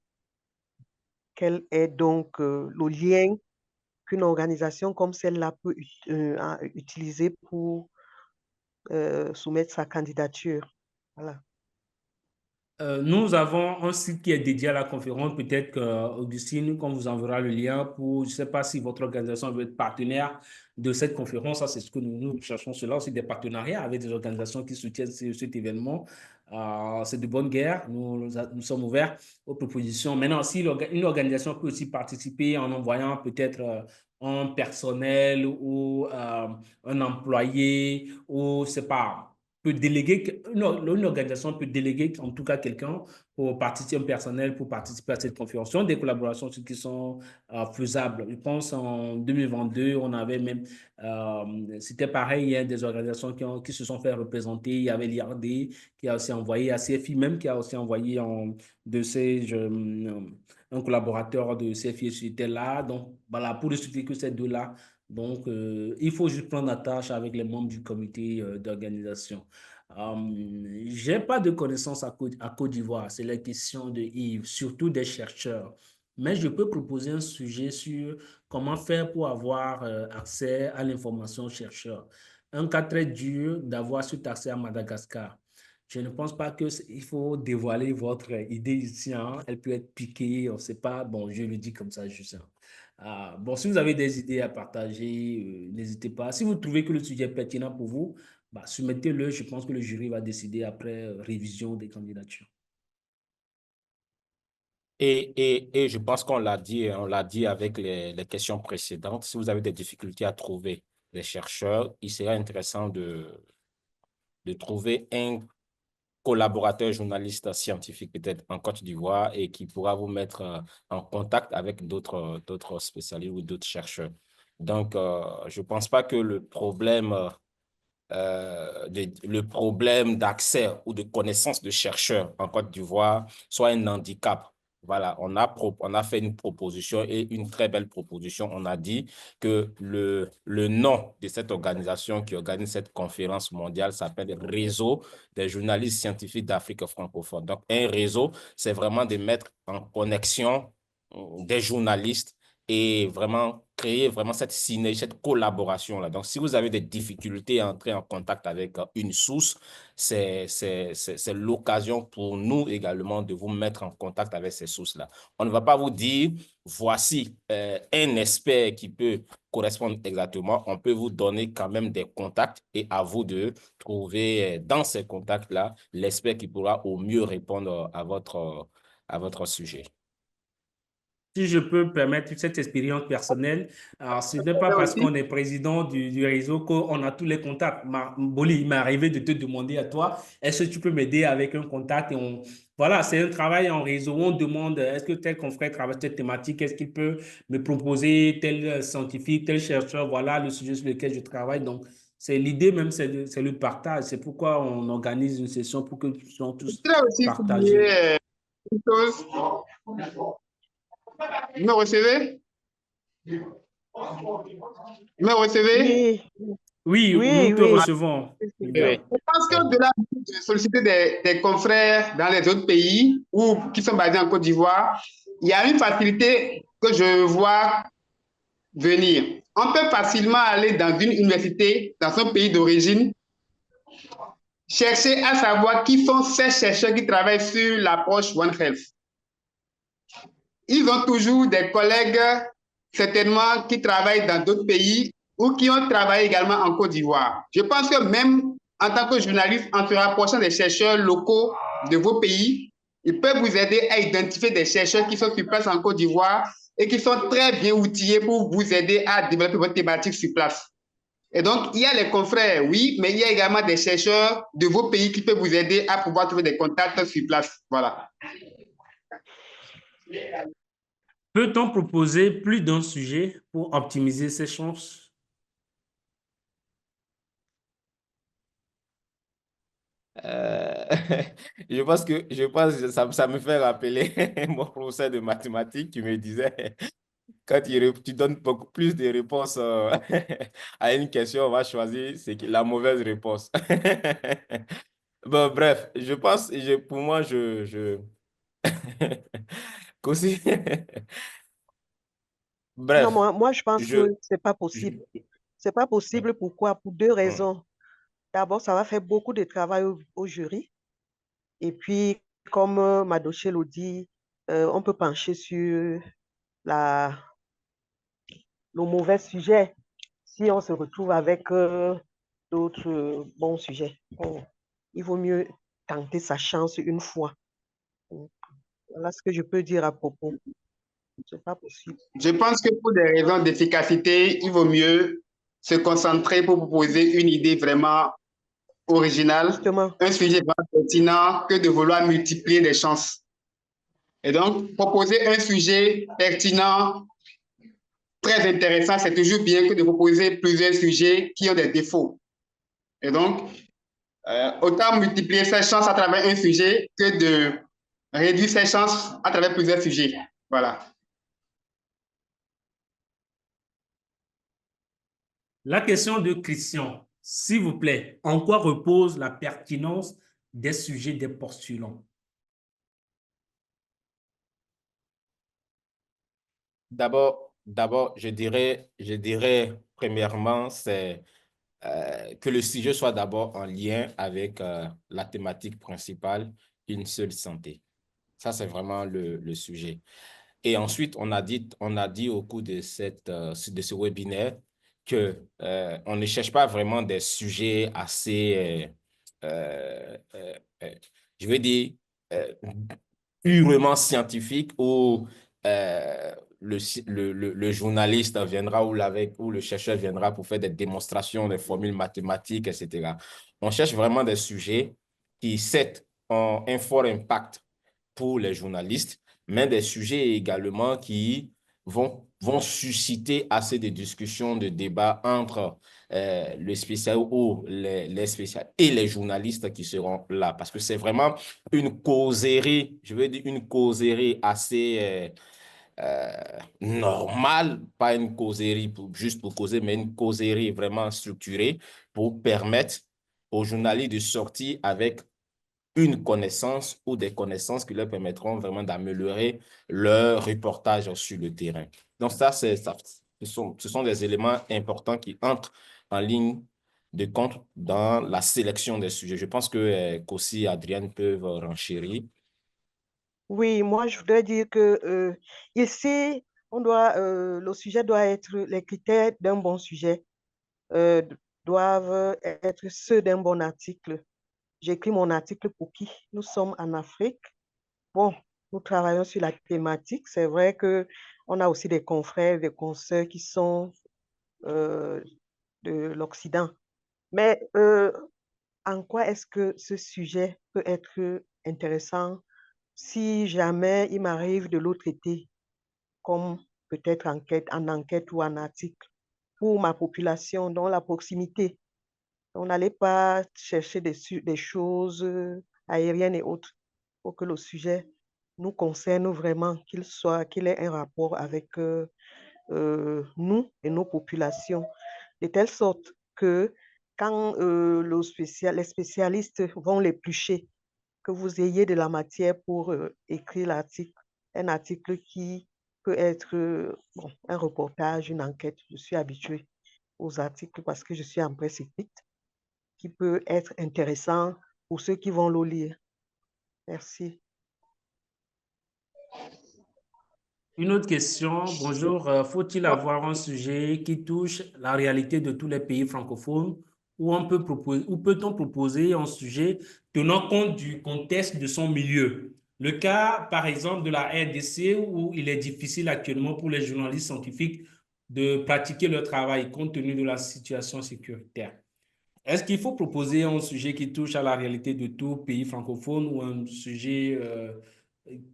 Quel est donc le lien qu'une organisation comme celle-là peut utiliser pour soumettre sa candidature? Voilà. Nous avons un site qui est dédié à la conférence. Peut-être qu'Augustine, qu'on vous enverra le lien pour, je ne sais pas si votre organisation veut être partenaire de cette conférence. Ça, c'est ce que nous cherchons cela, aussi des partenariats avec des organisations qui soutiennent cet événement. C'est de bonne guerre. Nous sommes ouverts aux propositions. Maintenant, si une organisation peut aussi participer en envoyant peut-être un personnel ou un employé ou, je ne sais pas, peut déléguer, une organisation peut déléguer en tout cas quelqu'un pour participer, un personnel pour participer à cette conférence. Ce sont des collaborations qui sont faisables. Je pense en 2022, on avait même, c'était pareil, il y a des organisations qui se sont fait représenter. Il y avait l'IRD qui a aussi envoyé, CFI même qui a aussi envoyé un collaborateur de CFI était là. Donc voilà, pour ne citer que ces deux-là. Donc, il faut juste prendre la tâche avec les membres du comité d'organisation. Je n'ai pas de connaissances à Côte d'Ivoire, c'est la question de Yves, surtout des chercheurs. Mais je peux proposer un sujet sur comment faire pour avoir accès à l'information aux chercheurs. Un cas très dur d'avoir cet accès à Madagascar. Je ne pense pas qu'il faut dévoiler votre idée ici, hein. Elle peut être piquée, on ne sait pas. Bon, je le dis comme ça, juste. Bon, si vous avez des idées à partager, n'hésitez pas. Si vous trouvez que le sujet est pertinent pour vous, bah, soumettez-le. Je pense que le jury va décider après révision des candidatures. Et je pense qu'on l'a dit avec les questions précédentes. Si vous avez des difficultés à trouver des chercheurs, il serait intéressant de trouver un collaborateur journaliste scientifique peut-être en Côte d'Ivoire et qui pourra vous mettre en contact avec d'autres spécialistes ou d'autres chercheurs. Donc, je ne pense pas que le problème d'accès ou de connaissance de chercheurs en Côte d'Ivoire soit un handicap. Voilà, on a fait une proposition et une très belle proposition. On a dit que le nom de cette organisation qui organise cette conférence mondiale s'appelle Réseau des journalistes scientifiques d'Afrique francophone. Donc, un réseau, c'est vraiment de mettre en connexion des journalistes et vraiment créer vraiment cette synergie, cette collaboration-là. Donc, si vous avez des difficultés à entrer en contact avec une source, c'est l'occasion pour nous également de vous mettre en contact avec ces sources-là. On ne va pas vous dire, voici un expert qui peut correspondre exactement. On peut vous donner quand même des contacts et à vous de trouver dans ces contacts-là l'expert qui pourra au mieux répondre à votre sujet. Si je peux me permettre cette expérience personnelle, alors ce n'est pas parce qu'on est président du réseau qu'on a tous les contacts. Boli, il m'est arrivé de te demander à toi, est-ce que tu peux m'aider avec un contact? Voilà, c'est un travail en réseau. On demande, est-ce que tel confrère travaille cette thématique? Est-ce qu'il peut me proposer tel scientifique, tel chercheur? Voilà le sujet sur lequel je travaille. Donc, c'est l'idée même, c'est le partage. C'est pourquoi on organise une session pour que nous puissions Je tous voudrais aussi partager. souligner une chose. Vous me recevez? Vous me recevez? Oui, Oui, nous te oui. recevons. Libert. Je pense qu'au-delà de solliciter des confrères dans les autres pays ou qui sont basés en Côte d'Ivoire, il y a une facilité que je vois venir. On peut facilement aller dans une université, dans son pays d'origine, chercher à savoir qui sont ces chercheurs qui travaillent sur l'approche One Health. Ils ont toujours des collègues, certainement, qui travaillent dans d'autres pays ou qui ont travaillé également en Côte d'Ivoire. Je pense que même en tant que journaliste, en se rapprochant des chercheurs locaux de vos pays, ils peuvent vous aider à identifier des chercheurs qui sont sur place en Côte d'Ivoire et qui sont très bien outillés pour vous aider à développer votre thématique sur place. Et donc, il y a les confrères, oui, mais il y a également des chercheurs de vos pays qui peuvent vous aider à pouvoir trouver des contacts sur place. Voilà. Peut-on proposer plus d'un sujet pour optimiser ses chances? Je pense que ça me fait rappeler mon professeur de mathématiques qui me disait, quand tu donnes beaucoup plus de réponses à une question, on va choisir la mauvaise réponse. Bon, bref, je pense, pour moi, qu'aussi, Non, bref, moi, je pense que je, c'est pas je, possible. C'est pas possible. Pourquoi? Pour deux hum. raisons. D'abord, ça va faire beaucoup de travail au jury. Et puis, comme Madoché le dit, on peut pencher sur la, le mauvais sujet si on se retrouve avec d'autres bons sujets. Bon, il vaut mieux tenter sa chance une fois. Voilà ce que je peux dire à propos. C'est pas possible. Je pense que pour des raisons d'efficacité, il vaut mieux se concentrer pour proposer une idée vraiment originale, Justement. un sujet vraiment pertinent, que de vouloir multiplier les chances. Et donc, proposer un sujet pertinent, très intéressant, c'est toujours bien que de proposer plusieurs sujets qui ont des défauts. Et donc, autant multiplier ses chances à travers un sujet que de réduire ses chances à travers plusieurs sujets. Voilà. La question de Christian, s'il vous plaît, en quoi repose la pertinence des sujets des postulants? D'abord, je dirais premièrement, c'est que le sujet soit d'abord en lien avec la thématique principale, une seule santé. Ça, c'est vraiment le sujet. Et ensuite, on a dit au cours de de ce webinaire que on ne cherche pas vraiment des sujets assez, je veux dire, euh, purement scientifiques où le journaliste viendra ou le chercheur viendra pour faire des démonstrations, des formules mathématiques, etc. On cherche vraiment des sujets qui, certes, ont un fort impact pour les journalistes, mais des sujets également qui vont susciter assez de discussions, de débats entre le spécial ou les spécialistes et les journalistes qui seront là. Parce que c'est vraiment une causerie, je veux dire une causerie assez normale, pas une causerie juste pour causer, mais une causerie vraiment structurée pour permettre aux journalistes de sortir avec une connaissance ou des connaissances qui leur permettront vraiment d'améliorer leur reportage sur le terrain. Donc ça, Ce sont des éléments importants qui entrent en ligne de compte dans la sélection des sujets. Je pense que Kossi et Adrienne peuvent renchérir. Oui, moi, je voudrais dire que ici, le sujet doit être, les critères d'un bon sujet euh, doivent être ceux d'un bon article. J'écris mon article pour qui? Nous sommes en Afrique. Bon, nous travaillons sur la thématique. C'est vrai que on a aussi des confrères, des consoeurs qui sont euh, de l'Occident. Mais en quoi est-ce que ce sujet peut être intéressant si jamais il m'arrive de le traiter comme peut-être en enquête ou en article pour ma population, dans la proximité? On n'allait pas chercher des choses aériennes et autres pour que le sujet nous concerne vraiment, qu'il ait un rapport avec nous et nos populations, de telle sorte que quand les spécialistes vont l'éplucher, que vous ayez de la matière pour écrire l'article, un article qui peut être bon, un reportage, une enquête. Je suis habituée aux articles parce que je suis en presse écrite, qui peut être intéressant pour ceux qui vont le lire. Merci. Une autre question, bonjour. Faut-il avoir un sujet qui touche la réalité de tous les pays francophones ou peut-on proposer un sujet tenant compte du contexte de son milieu? Le cas, par exemple, de la RDC où il est difficile actuellement pour les journalistes scientifiques de pratiquer leur travail compte tenu de la situation sécuritaire. Est-ce qu'il faut proposer un sujet qui touche à la réalité de tout pays francophone ou un sujet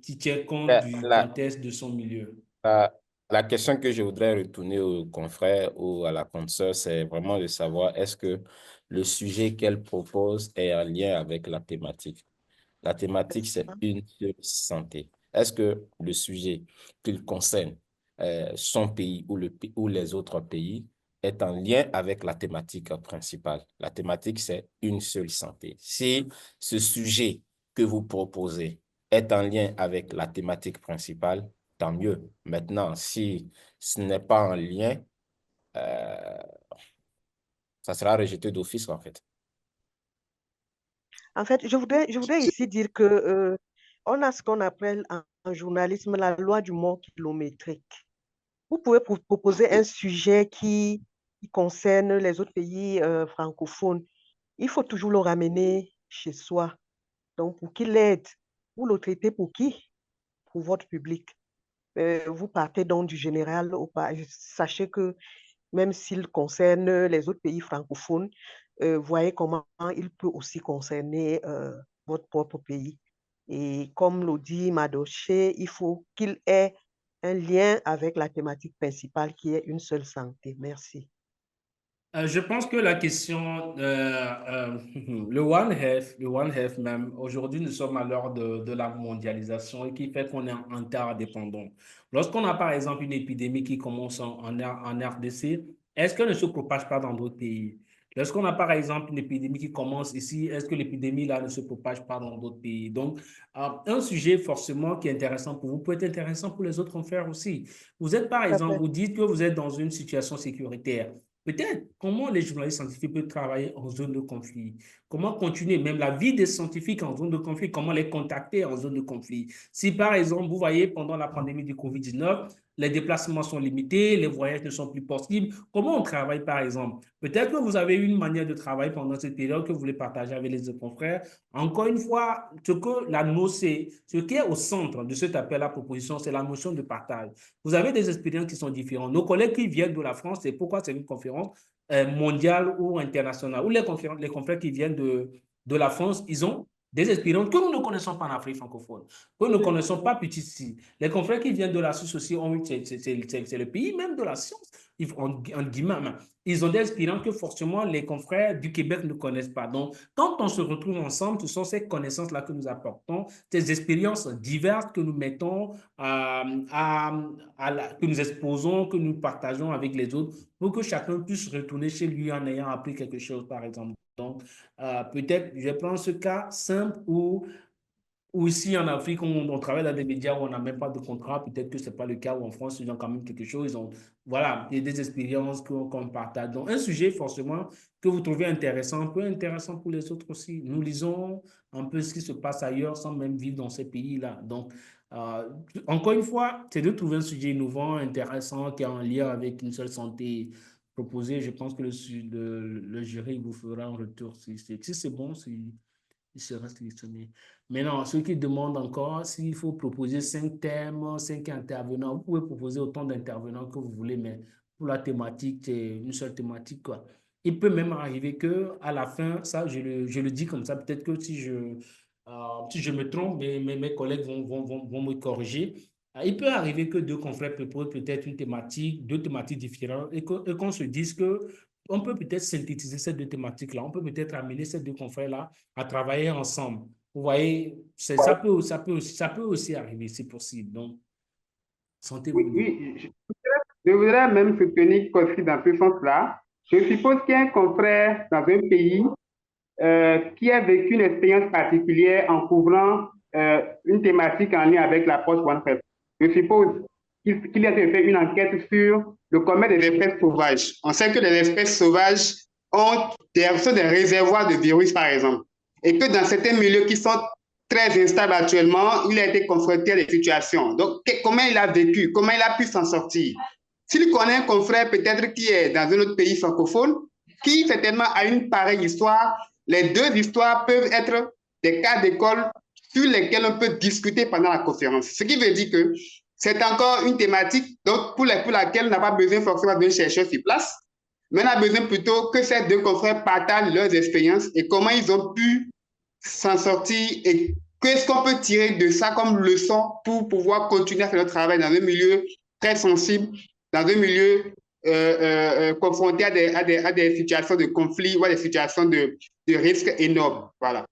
qui tient compte du La, contexte de son milieu? la, la question que je voudrais retourner aux confrères ou à la consoeur, c'est vraiment de savoir est-ce que le sujet qu'elle propose est en lien avec la thématique. La thématique, c'est une seule santé. Est-ce que le sujet qu'il concerne son pays ou les autres pays est en lien avec la thématique principale? La thématique, c'est une seule santé. Si ce sujet que vous proposez est en lien avec la thématique principale, tant mieux. Maintenant, si ce n'est pas en lien, euh, ça sera rejeté d'office, en fait. En fait, je voudrais ici dire que on a ce qu'on appelle en journalisme la loi du mot kilométrique. Vous pouvez proposer un sujet qui concerne les autres pays francophones. Il faut toujours le ramener chez soi. Donc, pour qu'il aide, vous le traitez pour qui? Pour votre public. Vous partez donc du général au pas. Sachez que même s'il concerne les autres pays francophones, voyez comment il peut aussi concerner votre propre pays. Et comme le dit Madoché, il faut qu'il ait un lien avec la thématique principale qui est une seule santé. Merci. Je pense que la question, le One Health même, aujourd'hui nous sommes à l'heure de la mondialisation et qui fait qu'on est interdépendant. Lorsqu'on a par exemple une épidémie qui commence en RDC, est-ce qu'elle ne se propage pas dans d'autres pays? Lorsqu'on a par exemple une épidémie qui commence ici, est-ce que l'épidémie là ne se propage pas dans d'autres pays? Donc, un sujet forcément qui est intéressant pour vous peut être intéressant pour les autres confrères aussi. Vous êtes par Tout à exemple, fait. vous dites que vous êtes dans une situation sécuritaire. Peut-être comment les journalistes scientifiques peuvent travailler en zone de conflit, comment continuer même la vie des scientifiques en zone de conflit, comment les contacter en zone de conflit. Si par exemple, vous voyez, pendant la pandémie du COVID-19, les déplacements sont limités, les voyages ne sont plus possibles, comment on travaille par exemple? Peut-être que vous avez une manière de travailler pendant cette période que vous voulez partager avec les autres confrères. Encore une fois, ce qui est au centre de cet appel à proposition, c'est la notion de partage. Vous avez des expériences qui sont différentes. Nos collègues qui viennent de la France, c'est pourquoi c'est une conférence mondiale ou internationale. Ou les confrères qui viennent de la France, ils ont des expériences que nous ne connaissons pas en Afrique francophone, que nous ne connaissons pas petit ici. Les confrères qui viennent de la Suisse aussi, c'est le pays même de la science, en guillemets. Ils ont des expériences que forcément les confrères du Québec ne connaissent pas. Donc, quand on se retrouve ensemble, ce sont ces connaissances-là que nous apportons, ces expériences diverses que nous mettons que nous exposons, que nous partageons avec les autres pour que chacun puisse retourner chez lui en ayant appris quelque chose, par exemple. Donc, peut-être, je prends ce cas simple ou ici en Afrique, on travaille dans des médias où on n'a même pas de contrat, peut-être que ce n'est pas le cas, ou en France, ils ont quand même quelque chose, ils ont, voilà, il y a des expériences qu'on partage. Donc, un sujet forcément que vous trouvez intéressant, un peu intéressant pour les autres aussi. Nous lisons un peu ce qui se passe ailleurs sans même vivre dans ces pays-là. Donc, euh, encore une fois, c'est de trouver un sujet innovant, intéressant, qui est en lien avec une seule santé proposée. Je pense que le jury vous fera un retour si c'est bon, si il sera sélectionné. Maintenant, ceux qui demandent encore s'il faut proposer 5 thèmes, 5 intervenants, vous pouvez proposer autant d'intervenants que vous voulez, mais pour la thématique, c'est une seule thématique, quoi. Il peut même arriver que à la fin, ça, je le dis comme ça, peut-être que si je me trompe, mes collègues vont me corriger. Il peut arriver que deux confrères proposent peut-être une thématique, deux thématiques différentes et qu'on se dise que on peut peut-être synthétiser ces deux thématiques-là. On peut peut-être amener ces deux confrères-là à travailler ensemble. Vous voyez, ça peut aussi arriver, c'est possible. Donc, Oui, sentez-vous libre. oui, je voudrais même soutenir Kossi dans ce sens-là. Je suppose qu'il y a un confrère dans un pays qui a vécu une expérience particulière en couvrant une thématique en lien avec l'approche One Health. Je suppose qu'il a fait une enquête sur le commerce des espèces sauvages. On sait que les espèces sauvages sont des réservoirs de virus, par exemple, et que dans certains milieux qui sont très instables actuellement, il a été confronté à des situations. Donc, comment il a vécu, comment il a pu s'en sortir? S'il connaît un confrère peut-être qui est dans un autre pays francophone, qui certainement a une pareille histoire, les deux histoires peuvent être des cas d'école sur lesquels on peut discuter pendant la conférence. Ce qui veut dire que c'est encore une thématique donc pour laquelle on n'a pas besoin forcément d'un chercheur sur place, mais on a besoin plutôt que ces deux confrères partagent leurs expériences et comment ils ont pu s'en sortir et qu'est-ce qu'on peut tirer de ça comme leçon pour pouvoir continuer à faire notre travail dans un milieu très sensible, dans un milieu confronté à des situations de conflit ou à des situations de risque énormes. Voilà.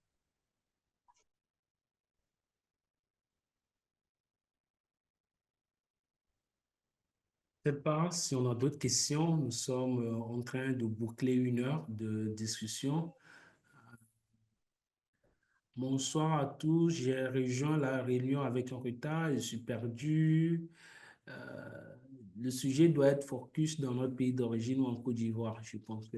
Je ne sais pas si on a d'autres questions. Nous sommes en train de boucler 1 heure de discussion. Bonsoir à tous. J'ai rejoint la réunion avec un retard. Je suis perdu. Euh, le sujet doit être focus dans notre pays d'origine ou en Côte d'Ivoire. Je pense que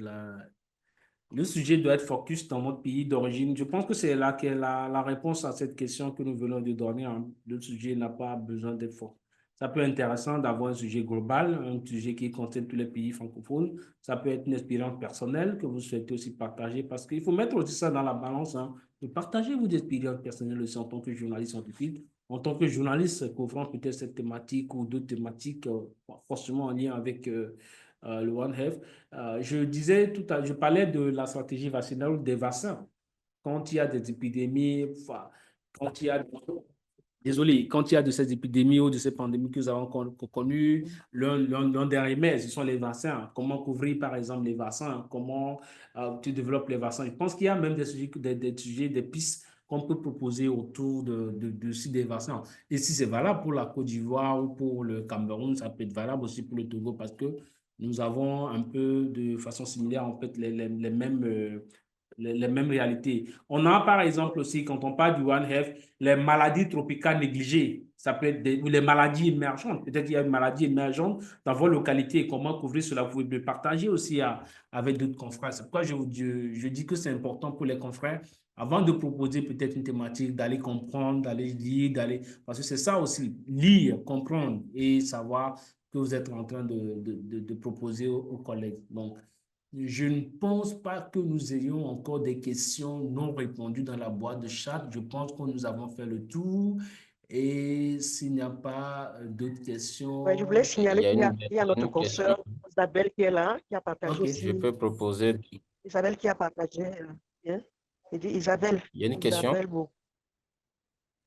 le sujet doit être focus dans notre pays d'origine. Je pense que c'est là qu'est la réponse à cette question que nous venons de donner, hein. Le sujet n'a pas besoin d'être focus. Ça peut être intéressant d'avoir un sujet global, un sujet qui concerne tous les pays francophones. Ça peut être une expérience personnelle que vous souhaitez aussi partager parce qu'il faut mettre aussi ça dans la balance, hein. De partager vos expériences personnelles aussi en tant que journaliste scientifique, en tant que journaliste couvrant peut-être cette thématique ou d'autres thématiques forcément en lien avec le One Health. Je parlais de la stratégie vaccinale ou des vaccins. Quand il y a des épidémies, enfin, quand il y a désolé, quand il y a de ces épidémies ou de ces pandémies que nous avons connues, l'un des remèdes, ce sont les vaccins. Comment couvrir, par exemple, les vaccins? Comment tu développes les vaccins? Je pense qu'il y a même des pistes qu'on peut proposer autour des vaccins. Et si c'est valable pour la Côte d'Ivoire ou pour le Cameroun, ça peut être valable aussi pour le Togo parce que nous avons un peu de façon similaire, en fait, les mêmes réalités. On a par exemple aussi, quand on parle du One Health, les maladies tropicales négligées. Ça peut être ou les maladies émergentes. Peut-être qu'il y a une maladie émergente dans vos localités. Comment couvrir cela? Vous pouvez le partager aussi avec d'autres confrères. C'est pourquoi je dis que c'est important pour les confrères, avant de proposer peut-être une thématique, d'aller comprendre, d'aller lire, parce que c'est ça aussi, lire, comprendre et savoir que vous êtes en train de proposer aux collègues. Donc, je ne pense pas que nous ayons encore des questions non répondues dans la boîte de chat. Je pense que nous avons fait le tour. Et s'il n'y a pas d'autres Ouais, je voulais questions, Il signaler y a qu'il y a notre une question. consoeur Isabelle qui est là, qui a partagé OK. Je aussi. peux proposer. Isabelle qui a partagé. Bien. Il dit Isabelle. Il y a une question. Isabelle, bon.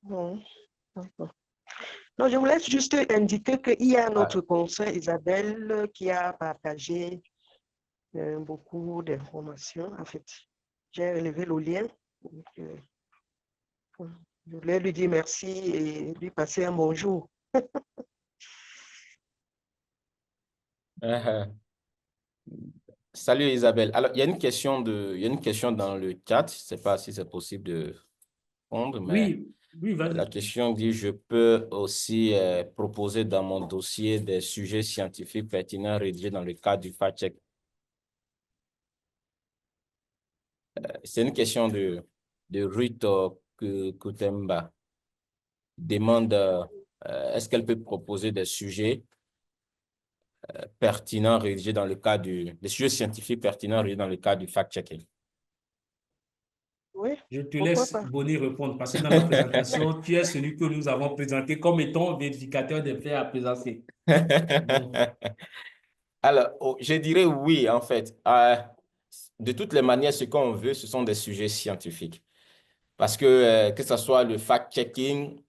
Non, d'accord. Non, je voulais juste indiquer qu'il y a notre consoeur Isabelle qui a partagé beaucoup d'informations. En fait, j'ai relevé le lien. Donc, je voulais lui dire merci et lui passer un bonjour. Salut Isabelle. Alors, il y a une question il y a une question dans le chat. Je ne sais pas si c'est possible de répondre, mais Oui, Oui, vas-y. La question dit, je peux aussi proposer dans mon dossier des sujets scientifiques pertinents rédigés dans le cadre du fact-check. C'est une question de Ruth Kutemba. Demande, est-ce qu'elle peut proposer des sujets pertinents rédigés dans le cadre des sujets scientifiques pertinents rédigés dans le cadre du fact-checking? Oui, Je te pourquoi laisse pas? Bonnie répondre parce que dans la présentation, tu es celui que nous avons présenté comme étant vérificateur des faits à présenter. Donc, Alors, je dirais oui, en fait. De toutes les manières, ce qu'on veut, ce sont des sujets scientifiques. Parce que ce soit le fact-checking,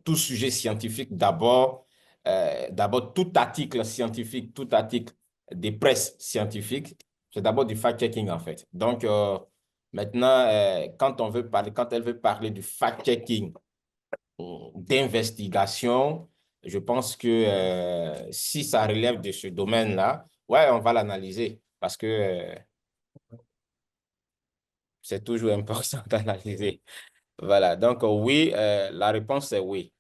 tout sujet scientifique, d'abord, tout article scientifique, tout article des presses scientifiques, c'est d'abord du fact-checking, en fait. Donc, maintenant, quand elle veut parler du fact-checking, d'investigation, je pense que si ça relève de ce domaine-là, ouais, on va l'analyser parce que c'est toujours important d'analyser. Voilà, donc oui, la réponse est oui.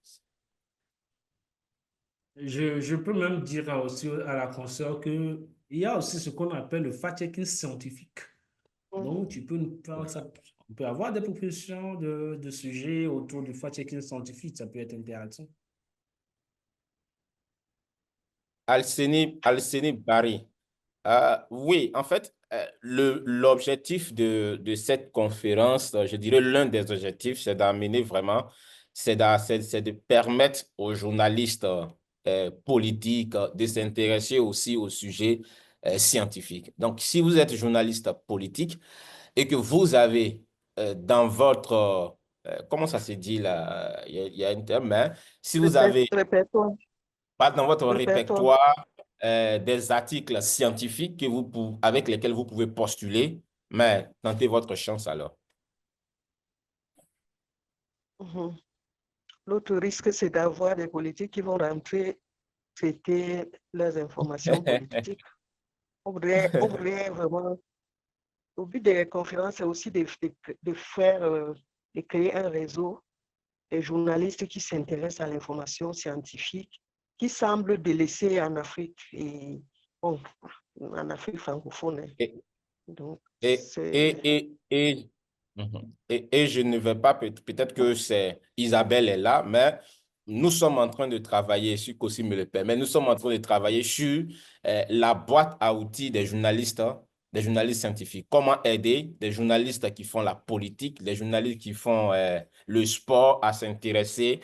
je peux même dire aussi à la consoeur qu'il y a aussi ce qu'on appelle le fact-checking scientifique. Donc, tu peux nous faire ça. On peut avoir des propositions de sujets autour du fact-checking scientifique. Ça peut être intéressant. Alceni Barry. Oui, en fait, l'objectif de cette conférence, je dirais l'un des objectifs, c'est d'amener vraiment, c'est de permettre aux journalistes politiques de s'intéresser aussi au sujet scientifique. Donc, si vous êtes journaliste politique et que vous avez dans votre, comment ça se dit là, il y a un terme, hein, si vous avez Répète-toi, pas dans votre répète-toi. répertoire des articles scientifiques avec lesquels vous pouvez postuler, mais tentez votre chance alors. Mhm. L'autre risque, c'est d'avoir des politiques qui vont rentrer traiter leurs informations politiques. On voudrait vraiment, au but des conférences, c'est aussi de faire, de créer un réseau des journalistes qui s'intéressent à l'information scientifique, qui semble délaissée en Afrique et bon, en Afrique francophone. Et, Donc, et, c'est... et, et, et, Mhm. Et je ne vais pas, peut-être que c'est Isabelle est là, mais nous sommes en train de travailler, si Kossi me le permet, nous sommes en train de travailler sur la boîte à outils des journalistes scientifiques. Comment aider des journalistes qui font la politique, des journalistes qui font le sport à s'intéresser,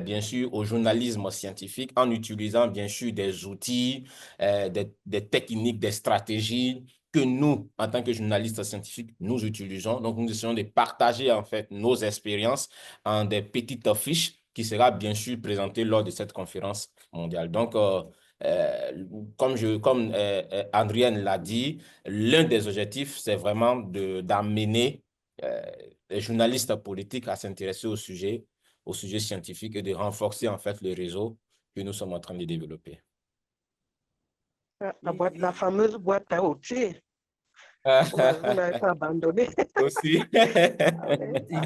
bien sûr, au journalisme scientifique en utilisant, bien sûr, des outils, des techniques, des stratégies que nous, en tant que journalistes scientifiques, nous utilisons. Donc, nous essayons de partager, en fait, nos expériences en des petites fiches qui sera bien sûr présentée lors de cette conférence mondiale. Donc, comme Adrienne l'a dit, l'un des objectifs, c'est vraiment d'amener les journalistes politiques à s'intéresser au sujet scientifique et de renforcer, en fait, le réseau que nous sommes en train de développer. La fameuse boîte à outils, vous n'avez pas abandonné. Aussi.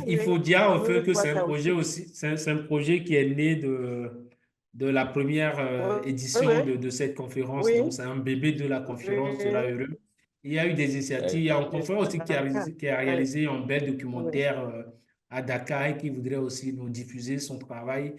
Il faut La dire en fait fameuse que c'est boîte un à projet outils. aussi, c'est un projet qui est né de la première édition Oui, de cette conférence. Donc, oui, c'est un bébé de la conférence, cela oui, heureux. Il y a eu des initiatives. Il y a un confrère aussi qui a oui, réalisé un bel oui. documentaire à Dakar et qui voudrait aussi nous diffuser son travail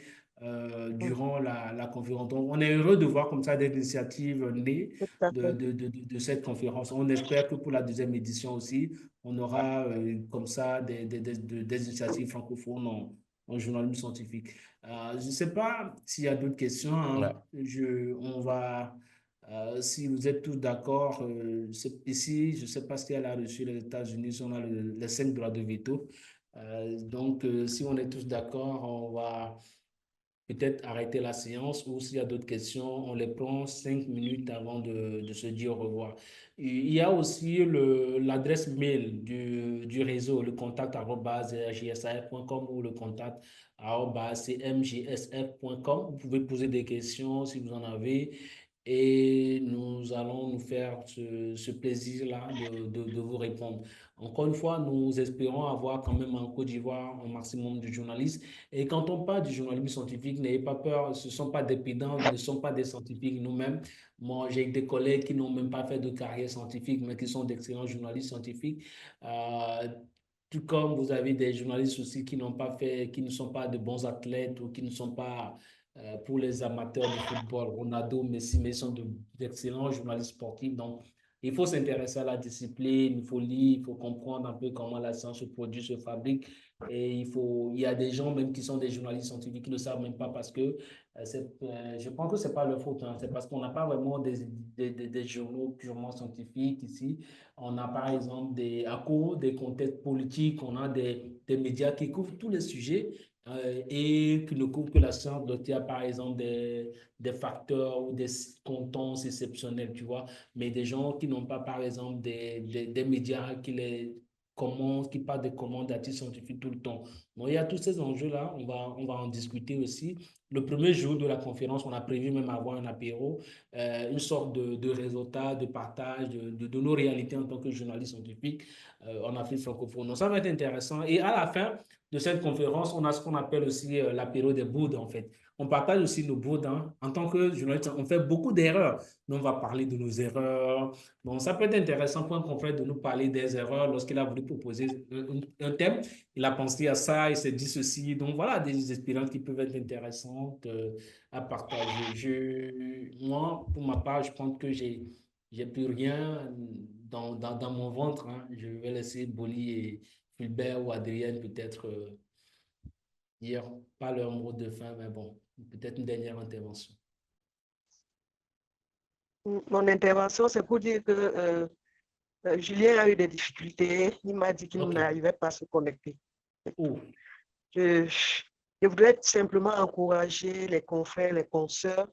durant la conférence. Donc, on est heureux de voir comme ça des initiatives nées Tout à fait. de cette conférence. On espère que pour la deuxième édition aussi, on aura comme ça des initiatives francophones en journalisme scientifique. Je ne sais pas s'il y a d'autres questions, Ouais. hein. On va, si vous êtes tous d'accord, ici, je ne sais pas ce qu'elle a reçu les États-Unis, on a les 5 droits de veto. Donc, si on est tous d'accord, on va peut-être arrêter la séance ou s'il y a d'autres questions, on les prend 5 minutes avant de se dire au revoir. Et il y a aussi l'adresse mail du réseau, le contact@gsaf.com ou le contact@cmgsf.com. Vous pouvez poser des questions si vous en avez. et nous allons nous faire ce plaisir-là de vous répondre. Encore une fois, nous espérons avoir quand même en Côte d'Ivoire un maximum de journalistes. Et quand on parle du journalisme scientifique, n'ayez pas peur, ce ne sont pas des pédants, ne sont pas des scientifiques nous-mêmes. Moi, j'ai des collègues qui n'ont même pas fait de carrière scientifique, mais qui sont d'excellents journalistes scientifiques. Euh, Tout comme vous avez des journalistes aussi qui n'ont pas fait, qui ne sont pas de bons athlètes ou qui ne sont pas pour les amateurs de football, Ronaldo, Messi, mais ils sont d'excellents journalistes sportifs. Donc, il faut s'intéresser à la discipline, il faut lire, il faut comprendre un peu comment la science se produit, se fabrique. Et il y a des gens même qui sont des journalistes scientifiques qui ne le savent même pas parce que je pense que ce n'est pas leur faute, hein. C'est parce qu'on n'a pas vraiment des journaux purement scientifiques ici. On a par exemple à cause des contextes politiques, on a des médias qui couvrent tous les sujets et qui ne couvrent que la science. Donc, il y a par exemple des facteurs ou des contences exceptionnels, tu vois, mais des gens qui n'ont pas par exemple des médias qui parlent des commandes d'artistes scientifiques tout le temps. Donc, il y a tous ces enjeux-là, on va en discuter aussi. Le premier jour de la conférence, on a prévu même avoir un apéro, une sorte de réseautage, de partage de nos réalités en tant que journalistes scientifiques en Afrique francophone. Donc, ça va être intéressant. Et à la fin de cette conférence, on a ce qu'on appelle aussi l'apéro des boudes, en fait. On partage aussi nos boudes, hein. En tant que journaliste, on fait beaucoup d'erreurs. Donc, on va parler de nos erreurs. Donc, ça peut être intéressant pour un confrère de nous parler des erreurs lorsqu'il a voulu proposer un thème. Il a pensé à ça, il s'est dit ceci. Donc, voilà, des expériences qui peuvent être intéressantes à partager. Moi, pour ma part, je pense que j'ai plus rien dans mon ventre, hein. Je vais laisser Boli et Fulbert ou Adrienne peut-être dire pas leur mot de fin, mais bon, peut-être une dernière intervention. Mon intervention, c'est pour dire que Julien a eu des difficultés. Il m'a dit qu'il Ok. n'arrivait pas à se connecter. Oh, Je, je voudrais simplement encourager les confrères, les consoeurs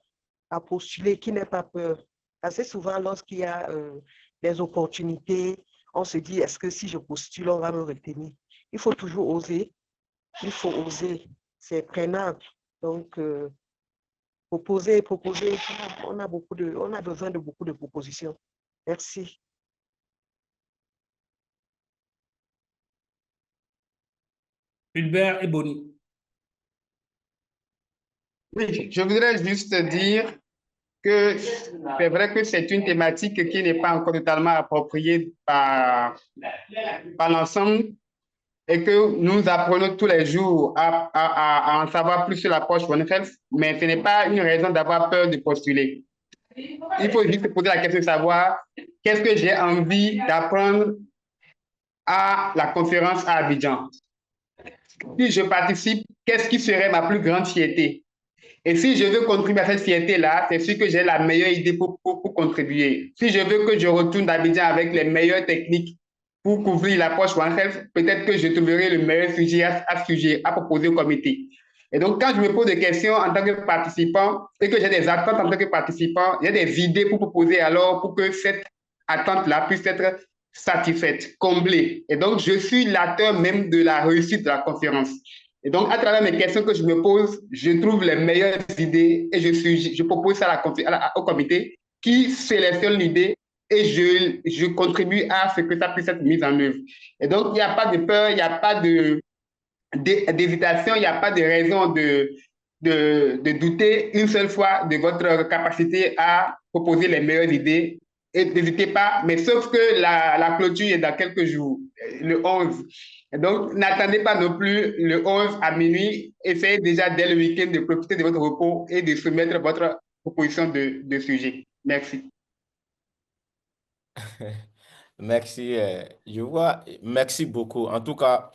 à postuler, qui n'aient pas peur. Assez souvent, lorsqu'il y a des opportunités, on se dit, est-ce que si je postule, on va me retenir? Il faut toujours oser. Il faut oser. C'est prenable. Donc, proposer. On a besoin de beaucoup de propositions. Merci. Fulbert et Boli. Oui, je voudrais juste dire que c'est vrai que c'est une thématique qui n'est pas encore totalement appropriée par l'ensemble et que nous apprenons tous les jours à en savoir plus sur l'approche One Health, mais ce n'est pas une raison d'avoir peur de postuler. Il faut juste se poser la question de savoir qu'est-ce que j'ai envie d'apprendre à la conférence à Abidjan. Si je participe, qu'est-ce qui serait ma plus grande fierté? Et si je veux contribuer à cette fierté-là, c'est sûr que j'ai la meilleure idée pour contribuer. Si je veux que je retourne d'Abidjan avec les meilleures techniques pour couvrir l'approche One Health, peut-être que je trouverai le meilleur sujet à proposer au comité. Et donc, quand je me pose des questions en tant que participant et que j'ai des attentes en tant que participant, j'ai des idées pour proposer alors pour que cette attente-là puisse être satisfaite, comblée. Et donc, je suis l'acteur même de la réussite de la conférence. Et donc, à travers mes questions que je me pose, je trouve les meilleures idées et je propose ça au comité qui sélectionne l'idée et je contribue à ce que ça puisse être mis en œuvre. Et donc, il n'y a pas de peur, il n'y a pas d'hésitation, il n'y a pas de raison de douter une seule fois de votre capacité à proposer les meilleures idées. Et n'hésitez pas, mais sauf que la clôture est dans quelques jours, le 11. Donc, n'attendez pas non plus le 11 à minuit. Essayez déjà dès le week-end de profiter de votre repos et de soumettre votre proposition de sujet. Merci. Merci. Merci beaucoup. En tout cas,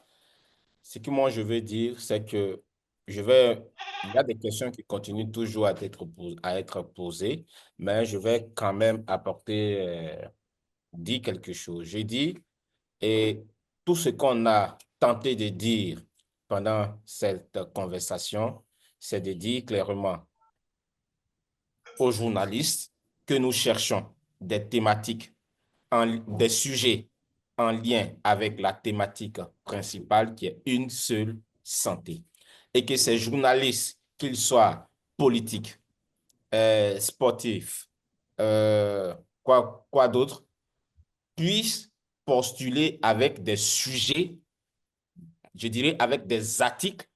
ce que moi je veux dire, c'est que il y a des questions qui continuent toujours à être posées, mais je vais quand même dire quelque chose. J'ai dit, et tout ce qu'on a tenté de dire pendant cette conversation, c'est de dire clairement aux journalistes que nous cherchons des thématiques, des sujets en lien avec la thématique principale qui est une seule santé. Et que ces journalistes, qu'ils soient politiques, sportifs, quoi d'autre, puissent postuler avec des sujets, je dirais avec des articles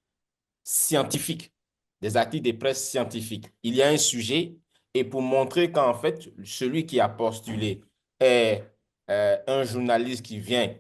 scientifiques, des articles de presse scientifiques. Il y a un sujet et pour montrer qu'en fait, celui qui a postulé est un journaliste qui vient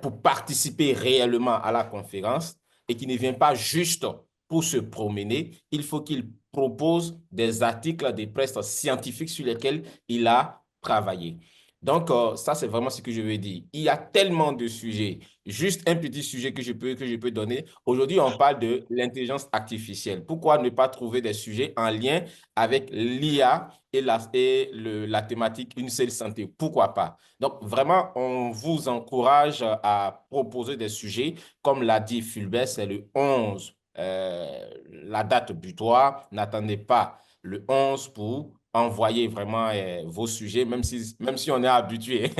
pour participer réellement à la conférence et qui ne vient pas juste pour se promener, il faut qu'il propose des articles de presse scientifiques sur lesquels il a travaillé. Donc, ça, c'est vraiment ce que je veux dire. Il y a tellement de sujets. Juste un petit sujet que je peux donner. Aujourd'hui, on parle de l'intelligence artificielle. Pourquoi ne pas trouver des sujets en lien avec l'IA et la thématique une seule santé? Pourquoi pas? Donc, vraiment, on vous encourage à proposer des sujets. Comme l'a dit Fulbert, c'est le 11, la date butoir. N'attendez pas le 11 pour envoyer vraiment vos sujets, même si on est habitué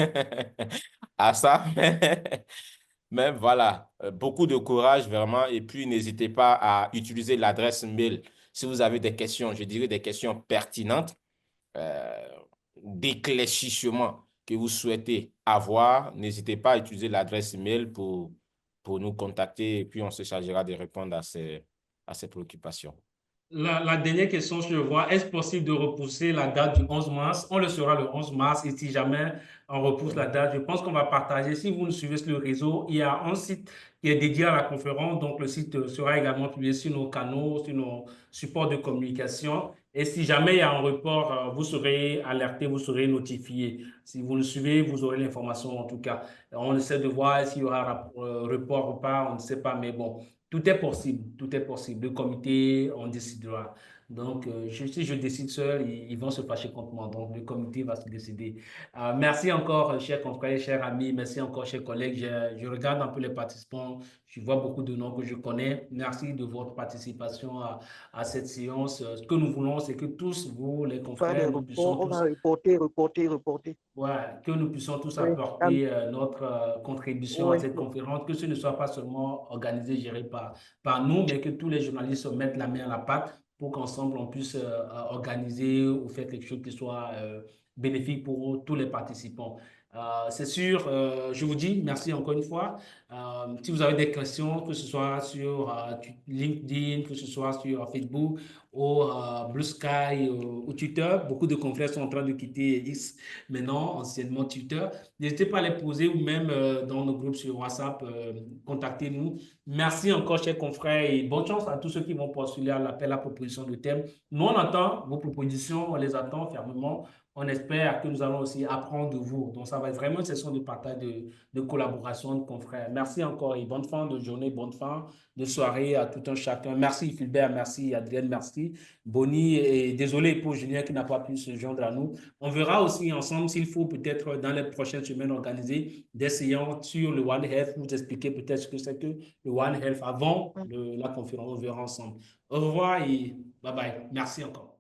à ça. Mais voilà, beaucoup de courage vraiment. Et puis, n'hésitez pas à utiliser l'adresse mail si vous avez des questions, je dirais des questions pertinentes, euh, d'éclaircissement que vous souhaitez avoir. N'hésitez pas à utiliser l'adresse mail pour nous contacter et puis on se chargera de répondre à ces préoccupations. La dernière question, je vois, est-ce possible de repousser la date du 11 mars? On le saura le 11 mars et si jamais on repousse la date, je pense qu'on va partager. Si vous nous suivez sur le réseau, il y a un site qui est dédié à la conférence. Donc, le site sera également publié sur nos canaux, sur nos supports de communication. Et si jamais il y a un report, vous serez alerté, vous serez notifié. Si vous nous suivez, vous aurez l'information en tout cas. On essaie de voir s'il y aura report ou pas, on ne sait pas, mais bon. Tout est possible, tout est possible. Le comité, on décidera. Donc, si je décide seul, ils vont se fâcher contre moi. Donc, le comité va se décider. Merci encore, chers confrères, chers amis. Merci encore, chers collègues. Je regarde un peu les participants. Je vois beaucoup de noms que je connais. Merci de votre participation à cette séance. Ce que nous voulons, c'est que tous, vous, les Pas de confrères, nous puissions report, on tous va reporter. ouais, que nous puissions tous Oui, apporter notre contribution à oui, cette conférence, que ce ne soit pas seulement organisé, géré par nous, mais que tous les journalistes se mettent la main à la pâte pour qu'ensemble on puisse organiser ou faire quelque chose qui soit bénéfique pour tous les participants. C'est sûr, je vous dis merci encore une fois. Si vous avez des questions, que ce soit sur LinkedIn, que ce soit sur Facebook ou Blue Sky ou Twitter, beaucoup de confrères sont en train de quitter X maintenant, anciennement Twitter. N'hésitez pas à les poser ou même dans nos groupes sur WhatsApp, contactez-nous. Merci encore, chers confrères, et bonne chance à tous ceux qui vont postuler à l'appel à proposition de thème. Nous, on attend vos propositions, on les attend fermement. On espère que nous allons aussi apprendre de vous. Donc, ça va être vraiment une session de partage, de collaboration de confrères. Merci encore et bonne fin de journée, bonne fin de soirée à tout un chacun. Merci Philbert, merci Adrienne, merci Bonnie et désolé pour Julien qui n'a pas pu se joindre à nous. On verra aussi ensemble s'il faut peut-être dans les prochaines semaines organiser des séances sur le One Health, vous expliquer peut-être ce que c'est que le One Health avant la conférence. On verra ensemble. Au revoir et bye bye. Merci encore.